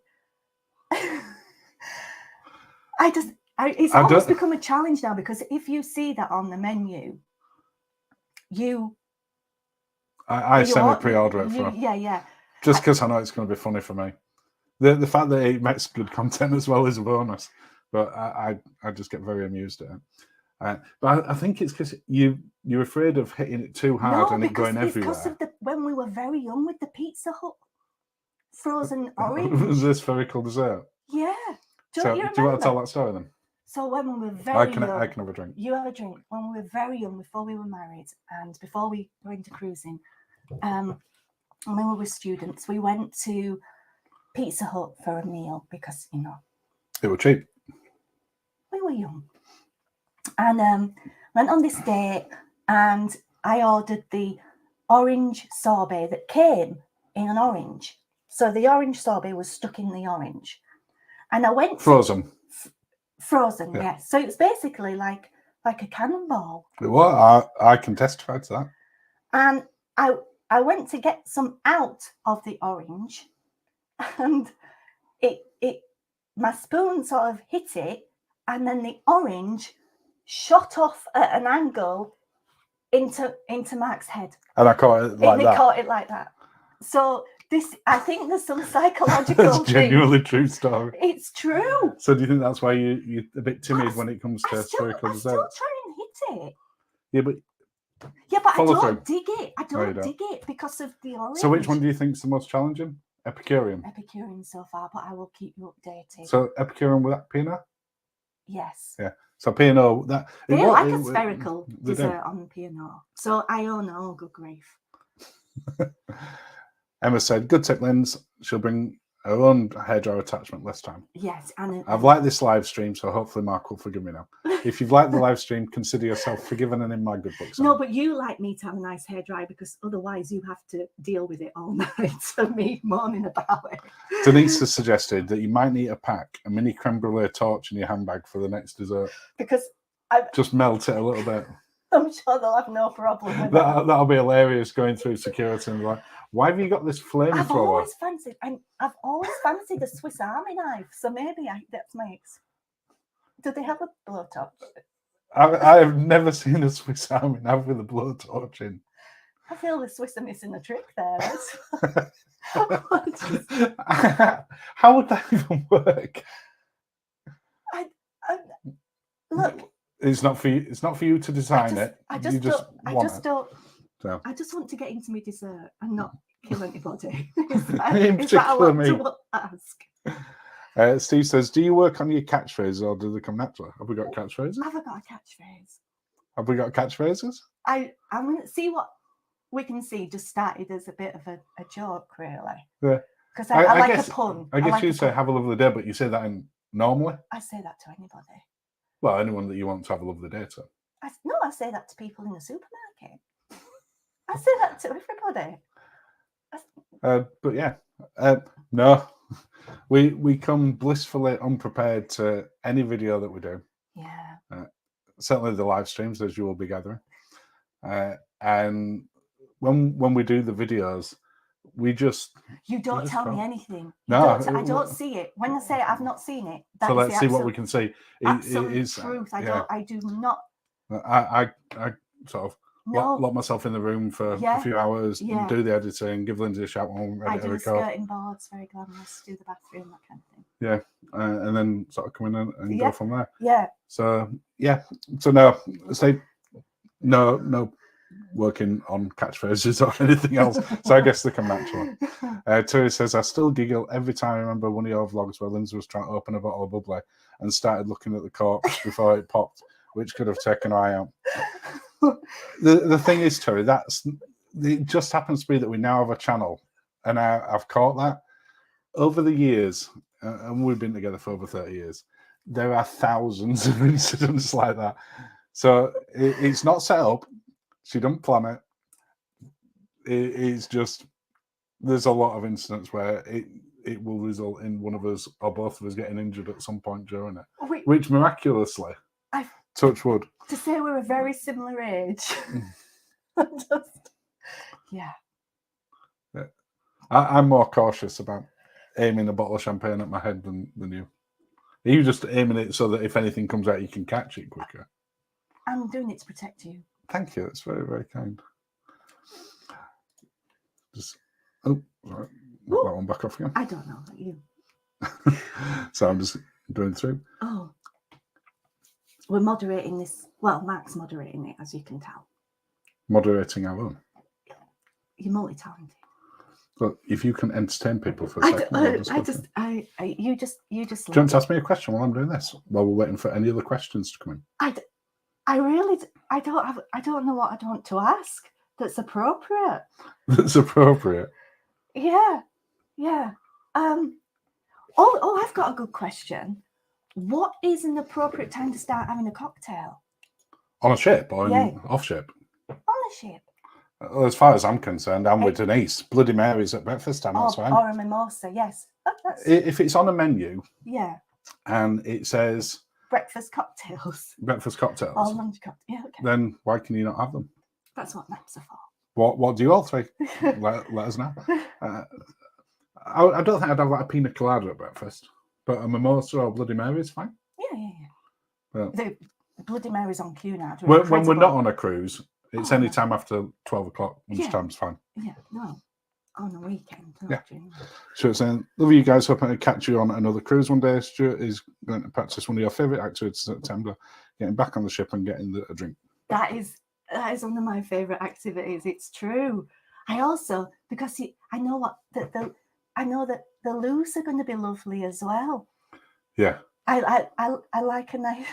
almost become a challenge now because if you see that on the menu, I semi-pre-order it for. Yeah. Just because I know it's going to be funny for me. The fact that it makes good content as well is a bonus. But I just get very amused at it. But I think it's because you're afraid of hitting it too hard and it going everywhere. Because of when we were very young with the Pizza Hut frozen orange. Was this spherical dessert? Yeah. Do you want to tell that story then? So when we were I very can young, have a drink. you have a drink. When we were very young, before we were married and before we were into cruising, and when we were students, we went to Pizza Hut for a meal because, you know, It was cheap. we were young. And went on this date and I ordered the orange sorbet that came in an orange. So the orange sorbet was stuck in the orange. And I went Frozen. Frozen, Yeah. yes. So it's basically like a cannonball. Well, I can testify to that. And I went to get some out of the orange, and my spoon sort of hit it, and then the orange shot off at an angle into Mark's head. And I caught it like that. Caught it like that. So this, I think there's some psychological That's thing. genuinely true story. It's true. So do you think that's why you're a bit timid when it comes to spherical I desserts? still try and hit it. Yeah, but I follow don't through. dig it. I don't dig it because of the orange. So which one do you think is the most challenging? Epicurean. Epicurean so far, but I will keep you updated. So Epicurean with that P&O? Yes. Yeah. So P&O, that They like a spherical dessert on P&O. So I own all, good grief. Emma said, good tip, Linz. She'll bring her own hairdryer attachment this time. Yes. And I've liked this live stream, so hopefully Mark will forgive me now. If you've liked the live stream, consider yourself forgiven and in my good books. No, but you like me to have a nice hairdryer because otherwise you have to deal with it all night and me moaning about it. Denise has suggested that you might need to pack a mini creme brulee torch in your handbag for the next dessert. Because just melt it a little bit. I'm sure they'll have no problem with that. That'll be hilarious going through security and like, why have you got this flamethrower? I've always fancied a Swiss Army knife, so maybe that's my ex. Do they have a blowtorch? I have never seen a Swiss Army knife with a blowtorch in. I feel the Swiss are missing a trick there. How would that even work? Look. It's not for you. It's not for you to design it. I just want to get into my dessert and not kill anybody. Is that allowed to ask? Steve says, do you work on your catchphrases or do they come naturally? Have we got catchphrases? Have I got a catchphrase? Have we got catchphrases? I'm going to see what we can see. Just started as a bit of a joke, really. Yeah. Because I like a pun. I guess you say have a lovely day, but you say that in normally? I say that to anybody. Well, anyone that you want to have a lovely day to. I say that to people in the supermarket. I say that to everybody. But yeah, no, we come blissfully unprepared to any video that we do. Yeah. Certainly the live streams, as you will be gathering. And when we do the videos, we just... You don't tell me anything. No. I don't see it. When I say I've not seen it, that so let's see what we can see. Absolute truth. I do not... I sort of lock myself in the room for a few hours, do the editing, give Lindsay a shout when we're ready to record. Skirting boards, very glamorous, do the bathroom, that kind of thing. Yeah, and then sort of come in and go from there. Yeah. So, no, no working on catchphrases or anything else. So I guess they come naturally. Terry says, I still giggle every time I remember one of your vlogs where Lindsay was trying to open a bottle of bubbly and started looking at the cork before it popped, which could have taken her eye out. The thing is, Terry, it just happens to be that we now have a channel, and I've caught that over the years, and we've been together for over 30 years. There are thousands of incidents like that. So it's not set up. She doesn't plan it. It's just there's a lot of incidents where it will result in one of us or both of us getting injured at some point during it, which miraculously, touch wood. To say we're a very similar age. I'm more cautious about aiming a bottle of champagne at my head than you. Are you just aiming it so that if anything comes out, you can catch it quicker? I'm doing it to protect you. Thank you. That's very, very kind. Sorry. That one back off again. I don't know. You. So I'm just going through. Oh. We're moderating this. Well, Mark's moderating it, as you can tell. Moderating our own. You're multi-talented. But if you can entertain people for a I, second, d- I'll I go just, for it. you just. Do you want to ask me a question while I'm doing this? While we're waiting for any other questions to come in? I really, I don't know what I want to ask that's appropriate. That's appropriate. Yeah. Oh, I've got a good question. What is an appropriate time to start having a cocktail On a ship or Yeah. off ship? on a ship? Well, as far as I'm concerned, I'm with Denise. Bloody Mary's at breakfast time, that's fine. Or a mimosa, yes. If it's on a menu Yeah. and it says Breakfast cocktails. breakfast Or cocktails, lunch cocktails. Yeah, okay. then why can you not have them? That's what maps are for. What do you all three? let us know. I don't think I'd have like a pina colada at breakfast, but a mimosa or Bloody Mary is fine. Yeah. Well, The Bloody Mary's on queue now. when we're not on a cruise, it's any no. time after 12 o'clock. Lunchtime's fine. Yeah, no. On a weekend. Yeah. During the- Stuart's saying, love you guys. Hope I can catch you on another cruise one day. Stuart is going to practice one of your favourite activities in September, getting back on the ship and getting a drink. That is one of my favourite activities. It's true. I also, because I know that the loos are going to be lovely as well. Yeah. I like a nice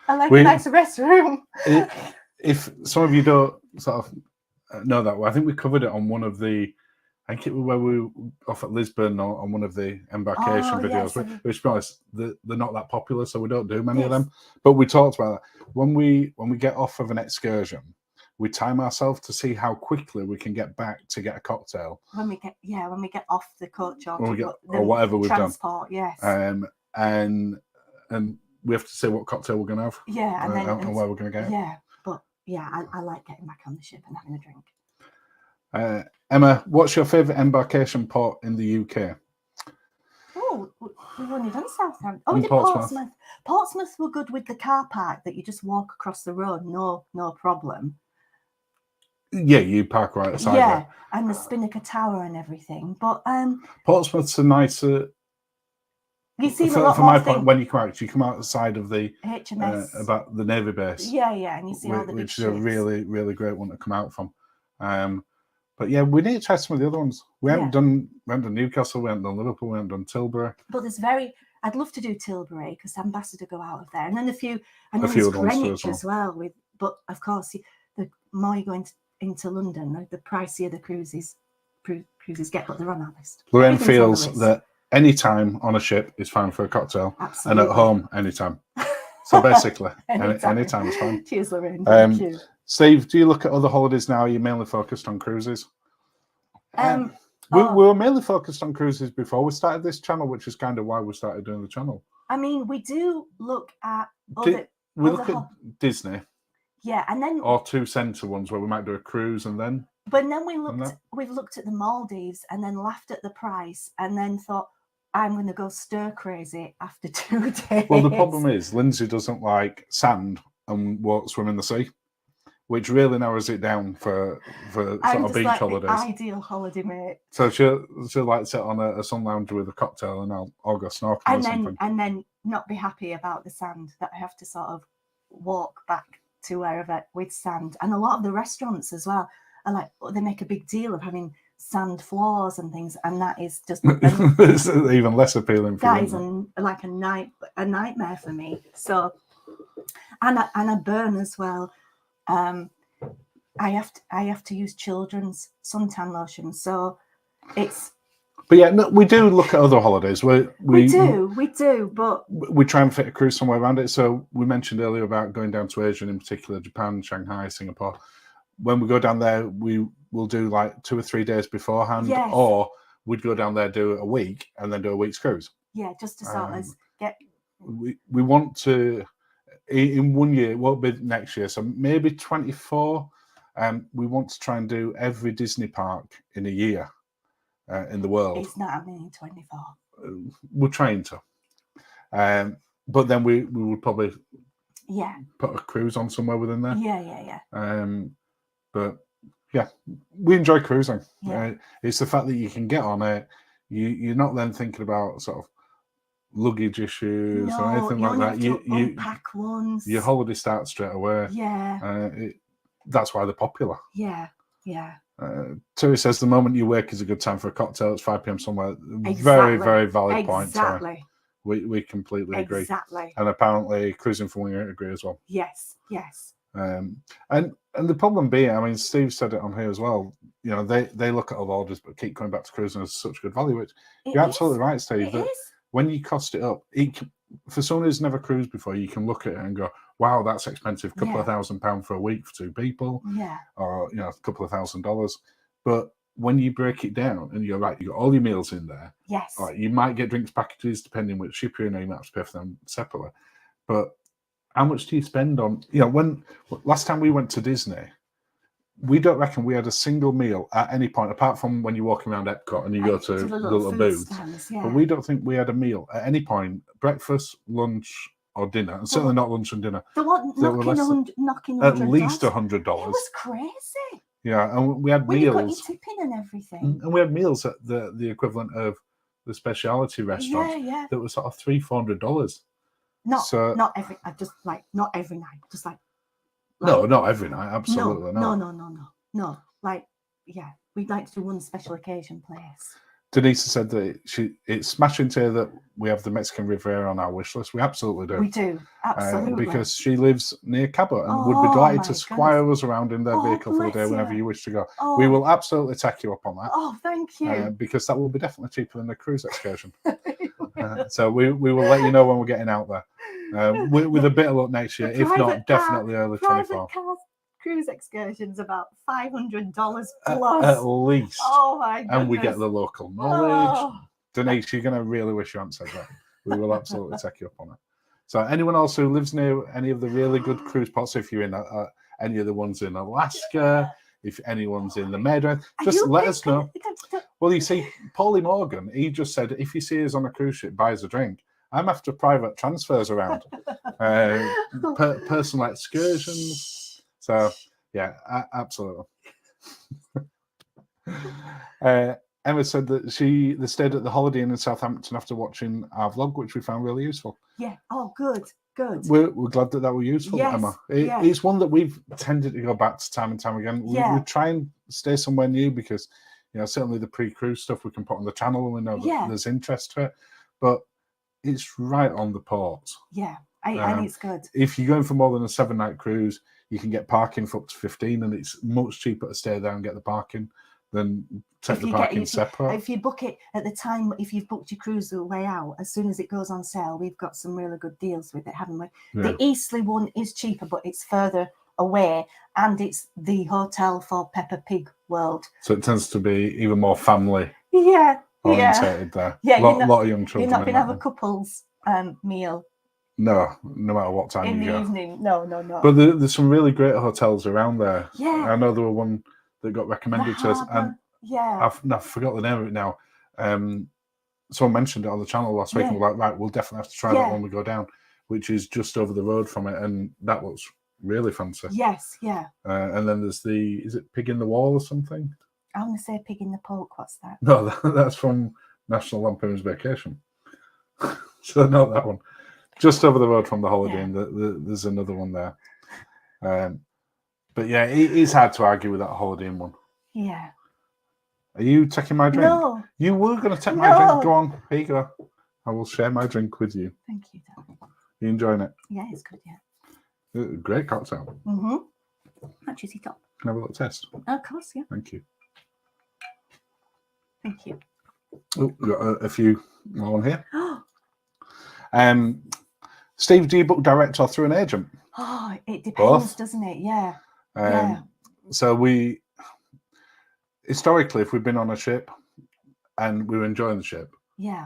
a nice restroom. If some of you don't sort of know that, well, I think we covered it on one of the, I think it was where we were off at Lisbon or on one of the embarkation videos. Yes. Which, to be honest, they're not that popular, so we don't do many of Yes. them. But we talked about that when we get off of an excursion, we time ourselves to see how quickly we can get back to get a cocktail. When we get off the coach or whatever we've transport, yes. And we have to say what cocktail we're going to have. Yeah, and where we're going to get it. Yeah, but yeah, I like getting back on the ship and having a drink. Emma, what's your favourite embarkation port in the UK? Oh, we've only done Southampton. Oh, we And did Portsmouth. Portsmouth were good with the car park that you just walk across the road, no problem. Yeah, you park right outside there. And the Spinnaker Tower and everything. But Portsmouth's a nicer. you see From my point, when you come out the side of the HMS about the Navy base. Yeah, and you see all the big which is a ships. really, really great one to come out from. But yeah, we need to try some of the other ones. We haven't done Newcastle, we haven't done Liverpool, we haven't done Tilbury. But I'd love to do Tilbury because Ambassador go out of there, and then a few other Greenwich ones as well. But of course, the more you go into London, the pricier the cruises get, but they're on our list. Lorraine feels that any time on a ship is fine for a cocktail. Absolutely. And at home, anytime. So basically, anytime is fine. Cheers, Lorraine. Thank you. Steve, do you look at other holidays now? Are you mainly focused on cruises? We were mainly focused on cruises before we started this channel, which is kind of why we started doing the channel. I mean, we do look at look at Disney. Yeah, and then or two centre ones where we might do a cruise and then. But then we've looked at the Maldives and then laughed at the price and then thought, I'm going to go stir crazy after 2 days. Well, the problem is Lindsay doesn't like sand and won't swim in the sea, which really narrows it down for sort of beach holidays. The ideal holiday mate. So she'll like sit on a sun lounger with a cocktail and I'll go snorkeling or something. And then not be happy about the sand that I have to sort of walk back to wherever with sand. And a lot of the restaurants as well are like, they make a big deal of having sand floors and things, and that is just it's even less appealing for that is like a nightmare for me. So and I burn as well. I have to use children's suntan lotion, so it's. But yeah, no, we do look at other holidays. We do, but we try and fit a cruise somewhere around it. So we mentioned earlier about going down to Asia, and in particular Japan, Shanghai, Singapore. When we go down there, we will do like 2 or 3 days beforehand, or we'd go down there, do a week, and then do a week's cruise. Yeah, just to sort of get. We want to, in 1 year, it won't be next year, so maybe 24. We want to try and do every Disney park in a year in the world. It's not happening in 24. We're trying to. But then we would probably put a cruise on somewhere within there. Yeah. But yeah, we enjoy cruising. Yeah. It's the fact that you can get on it. You're not then thinking about sort of luggage issues or anything like that. You unpack ones. Your holiday starts straight away. Yeah. That's why they're popular. Yeah. Terry says the moment you wake is a good time for a cocktail. It's 5 p.m. somewhere. Exactly. Very, very valid point, Terry. Exactly. We completely agree. Exactly. And apparently Cruising for Winger agree as well. Yes. Yes. And the problem being, I mean, Steve said it on here as well. You know, they look at all orders, but keep coming back to Cruising as such good value. Which you're absolutely right, Steve. That when you cost it up, for someone who's never cruised before, you can look at it and go, "Wow, that's expensive. A couple of £1,000 for a week for 2 people, or a couple of $1,000." But when you break it down and you're right, you got all your meals in there. Yes. Right, you might get drinks packages depending which ship you're in, and you might have to pay for them separately. But how much do you spend on? When last time we went to Disney, we don't reckon we had a single meal at any point, apart from when you're walking around Epcot and you go to the little booths. But we don't think we had a meal at any point, breakfast, lunch, or dinner, and certainly not lunch and dinner. The one knocking at least $100. It was crazy. Yeah, and we had meals. You got your tipping and everything. And we had meals at the equivalent of the specialty restaurant that was sort of $300-400. Not every night. Just like no, not every night. Absolutely not. No. We'd like to do one special occasion place. Denise said that it's smashing to her that we have the Mexican Riviera on our wish list. We absolutely do. We do, absolutely. Because she lives near Cabot and would be delighted to squire us around in their vehicle for the day whenever you wish to go. We will absolutely take you up on that. Oh, thank you. Because that will be definitely cheaper than a cruise excursion. So we will let you know when we're getting out there. With a bit of luck next year, if not, definitely early 24. Cruise excursions about $500 plus at least. Oh my goodness. And we get the local knowledge. Denise, you're going to really wish you hadn't said that. We will absolutely take you up on it. So anyone else who lives near any of the really good cruise spots, if you're in any of the ones in Alaska, if anyone's in the Med, just let us know. Well, you see, Paulie Morgan, he just said, if you see us on a cruise ship, buy us a drink. I'm after private transfers around, personal excursions. So, yeah, absolutely. Emma said that they stayed at the Holiday Inn in Southampton after watching our vlog, which we found really useful. Yeah. Oh, good. We're glad that was useful, yes, Emma. It's one that we've tended to go back to time and time again. We try and stay somewhere new because, certainly the pre-cruise stuff we can put on the channel and we know that there's interest to it. But it's right on the port. Yeah, and it's good. If you're going for more than a 7-night cruise, you can get parking for up to 15, and it's much cheaper to stay there and get the parking than take the parking separate. If you book it at the time, if you've booked your cruise the way out, as soon as it goes on sale, we've got some really good deals with it, haven't we? Yeah. The Eastleigh one is cheaper, but it's further away, and it's the hotel for Peppa Pig World. So it tends to be even more family orientated there. Yeah, lot of young children. You're not going to have a couple's meal. No matter what time in you the go. Evening. No. But there's some really great hotels around there. Yeah. I know there were one that got recommended to us, and I forgot the name of it now. Someone mentioned it on the channel last week, and we're like, right, we'll definitely have to try that when we go down, which is just over the road from it, and that looks really fancy. Yes, yeah. And then there's is it Pig in the Wall or something? I'm going to say Pig in the Poke. What's that? No, that's from National Lampoon's Vacation. So not that one. Just over the road from the Holiday Inn, there's another one there. But yeah, it's hard to argue with that Holiday Inn one. Yeah. Are you taking my drink? No. You were going to take my drink. Go on, here you go. I will share my drink with you. Thank you, darling. You enjoying it? Yeah, it's good, yeah. Great cocktail. Mm-hmm. That's juicy top. Can I have a little taste? Of course, yeah. Thank you. Thank you. Oh, we've got a few more on here. Steve, do you book direct or through an agent? Oh, it depends, doesn't it? Yeah. So historically, if we've been on a ship and we were enjoying the ship,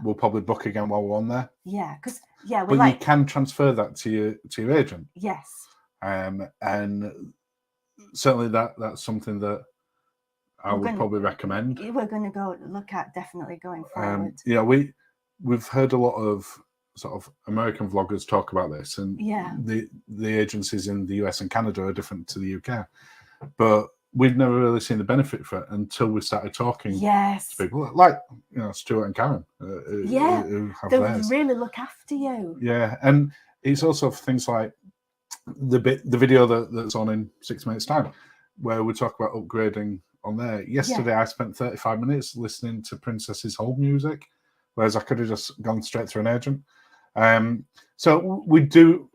we'll probably book again while we're on there. Yeah, because you can transfer that to your agent. Yes. And certainly that's something that I would probably recommend. We're going to go look at definitely going forward. We've heard a lot of sort of American vloggers talk about this, and the agencies in the US and Canada are different to the UK, but we've never really seen the benefit for it until we started talking to people like Stuart and Karen who have theirs. Really look after you. Yeah, and it's also things like the video that's on in 6 minutes time where we talk about upgrading on there. Yesterday, I spent 35 minutes listening to Princess's hold music, whereas I could have just gone straight through an agent. So we do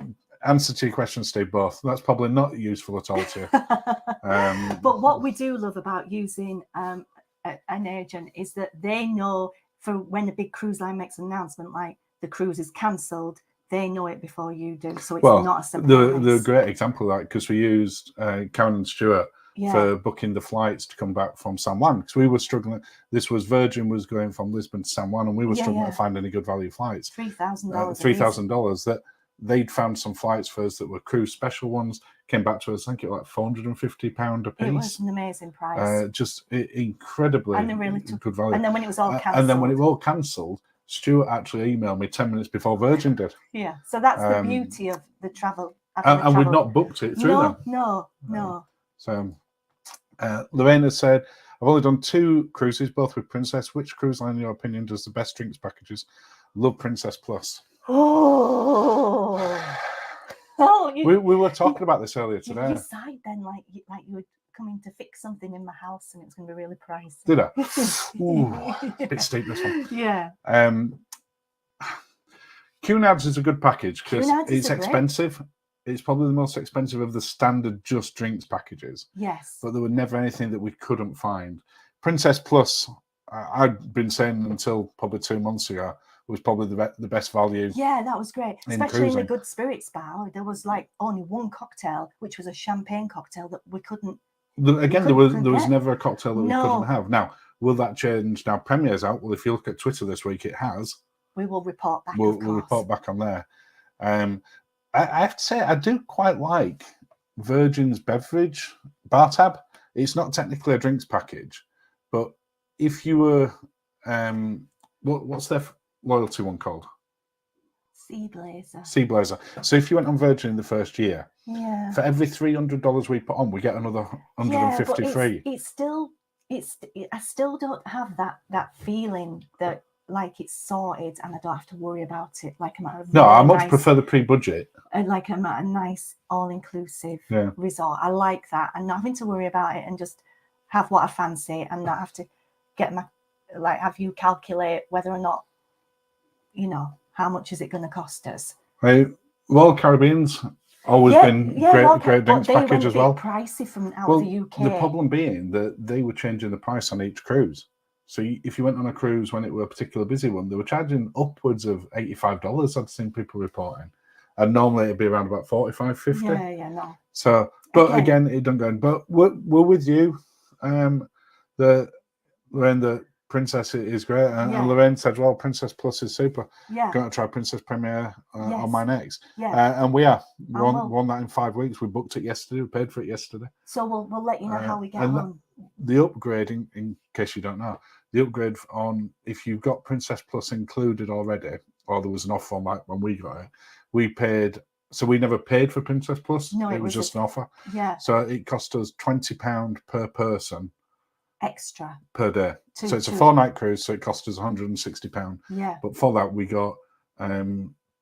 answer to your question, Steve, both. That's probably not useful at all to you. But what we do love about using an agent is that they know for when a big cruise line makes an announcement like the cruise is cancelled, they know it before you do, so it's not a surprise. The great example of that, because we used Karen and Stuart for booking the flights to come back from San Juan, because we were struggling. This was Virgin was going from Lisbon to San Juan, and we were struggling to find any good value flights. $3,000. $3,000 that they'd found some flights for us that were cruise special ones, came back to us, I think it was like £450 a piece. It was an amazing price. Just incredibly good value. And then when it was all cancelled. And then when it was all cancelled, Stuart actually emailed me 10 minutes before Virgin did. Yeah, so that's the beauty of the travel. And we'd not booked it through them. No. So Lorraine has said, I've only done 2 cruises, both with Princess. Which cruise line, in your opinion, does the best drinks packages? Love Princess Plus. We were talking about this earlier today. You sighed then like you were coming to fix something in my house and it was going to be really pricey. Did I? Ooh, a bit steep, this one. Yeah. Cunard's is a good package because it's expensive. It's probably the most expensive of the standard just drinks packages. Yes. But there was never anything that we couldn't find. Princess Plus, I'd been saying until probably 2 months ago, was probably the best value. Yeah, that was great. Especially in the Good Spirits bar. There was like only one cocktail, which was a champagne cocktail that we couldn't. There was never a cocktail that we couldn't have. Now, will that change now Premier's out? Well, if you look at Twitter this week, it has. We will report back. We'll report back on there. I have to say, I do quite like Virgin's beverage bar tab. It's not technically a drinks package, but if you were, what's their loyalty one called? Sea Blazer. So if you went on Virgin in the first year, for every $300 we put on, we get another 150 free. I still don't have that feeling that like it's sorted and I don't have to worry about it. Like I much prefer the pre-budget. Like a nice all-inclusive resort. I like that, and not having to worry about it and just have what I fancy and not have to get have you calculate whether or not, how much is it going to cost us. Right. Royal Caribbean's always been great drinks package as well. Pricey from out of the UK. The problem being that they were changing the price on each cruise. So if you went on a cruise when it were a particular busy one, they were charging upwards of $85. I'd seen people reporting, and normally it'd be around about $45, $50. Yeah, no. So, but again, it don't go in. But we're with you. The Princess is great, and Lorraine said, "Well, Princess Plus is super. Yeah, going to try Princess Premier on my next." Yeah, and we are won that in 5 weeks. We booked it yesterday. We paid for it yesterday. So we'll let you know how we get on. The upgrade, in case you don't know, the upgrade on if you've got Princess Plus included already, or there was an offer on that when we got it, we paid. So we never paid for Princess Plus. No, it was just an offer. Yeah. So it cost us £20 per person. Extra per day. So it's a 4-night cruise, so it cost us £160. Yeah. But for that, we got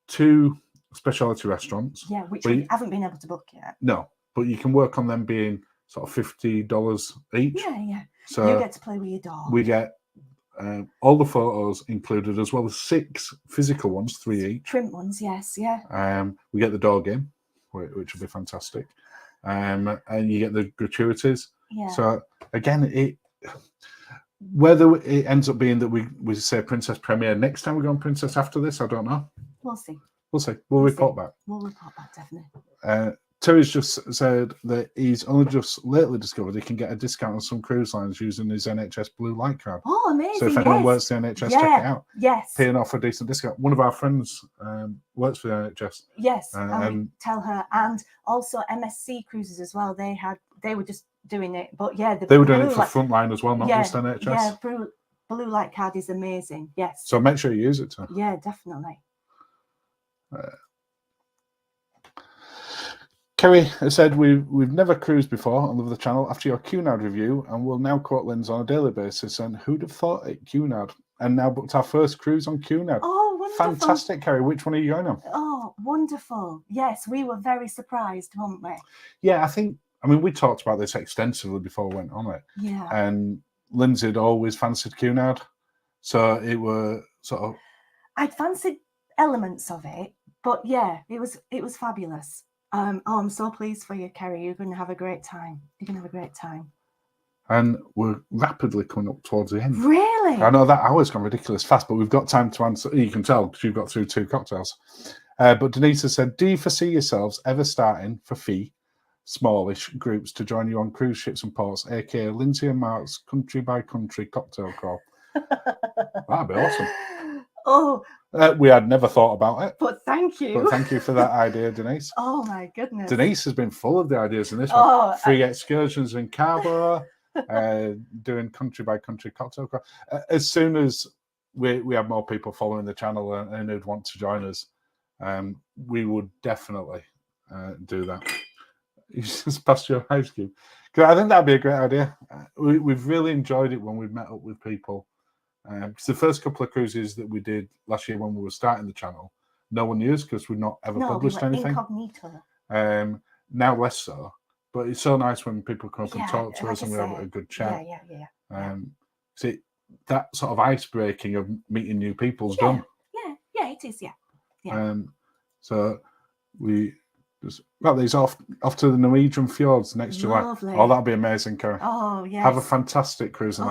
2 specialty restaurants. Yeah, which we haven't been able to book yet. No, but you can work on them being sort of $50 each. Yeah. So you get to play with your dog. We get all the photos included, as well as 6 physical ones, 3 each. Print ones, yes, yeah. We get the dog game, which will be fantastic. And you get the gratuities. Yeah. So again, whether it ends up being that we say Princess Premier next time we go on Princess after this, I don't know. We'll see. We'll report back. We'll report back, definitely. Terry's just said that he's only just lately discovered he can get a discount on some cruise lines using his NHS Blue Light card. Oh, amazing. So if anyone works for the NHS, check it out. Yes. Paying off a decent discount. One of our friends works for the NHS. Yes, tell her. And also MSC Cruises as well. They were just doing it. But they were doing it for Frontline as well, not just NHS. Yeah, Blue Light card is amazing. Yes. So make sure you use it, too. Yeah, definitely. Kerry has said we've never cruised before on the channel after your Cunard review, and we'll now quote Linz on a daily basis. And who'd have thought it, Cunard? And now booked our first cruise on Cunard. Oh, wonderful. Fantastic, Kerry. Which one are you going on? Oh, wonderful. Yes, we were very surprised, weren't we? Yeah, I think I mean, we talked about this extensively before we went on it. Yeah. And Lindsay had always fancied Cunard. So it were sort of... I'd fancied elements of it, but yeah, it was fabulous. I'm so pleased for you, Kerry. You're going to have a great time. You're going to have a great time. And we're rapidly coming up towards the end. Really? I know that hour's gone ridiculous fast, but we've got time to answer. You can tell because you've got through 2 cocktails. But Denise has said, do you foresee yourselves ever starting for fee, smallish groups to join you on cruise ships and ports, aka Linzi and Mark's country by country cocktail crawl? That'd be awesome. Oh, we had never thought about it. but thank you. But thank you for that idea, Denise. Oh my goodness. Denise has been full of the ideas in this Oh, one. Free excursions in Cabo, doing country by country cocktail crawl. As soon as we have more people following the channel and who'd want to join us, we would definitely do that. You just passed your ice cube. I think that'd be a great idea. We've really enjoyed it when we've met up with people. Because the first couple of cruises that we did last year when we were starting the channel, no one knew us because we've not ever published anything. Incognito. Now less so. But it's so nice when people come up and talk to us and we have a good chat. Yeah. See, that sort of ice breaking of meeting new people's done. Yeah, it is. Yeah. So we just got these off to the Norwegian fjords next Lovely. July. Oh, that'll be amazing, Karen. Oh, yes. Have a fantastic cruise, and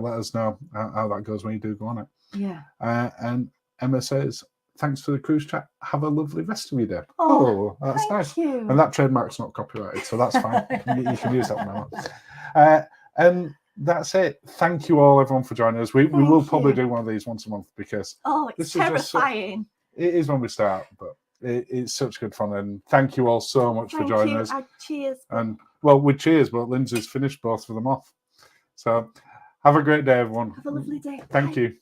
let us know how that goes when you do go on it. Yeah. And Emma says, thanks for the cruise chat. Have a lovely rest of your day. Oh, that's nice. Thank you. And that trademark's not copyrighted, so that's fine. You can use that one. And that's it. Thank you all, everyone, for joining us. We will probably do one of these once a month because it's terrifying. It is when we start, but it's such good fun. And thank you all so much for joining us. Cheers. And well, we cheers, but Lindsay's finished both of them off. So have a great day, everyone. Have a lovely day. Thank you.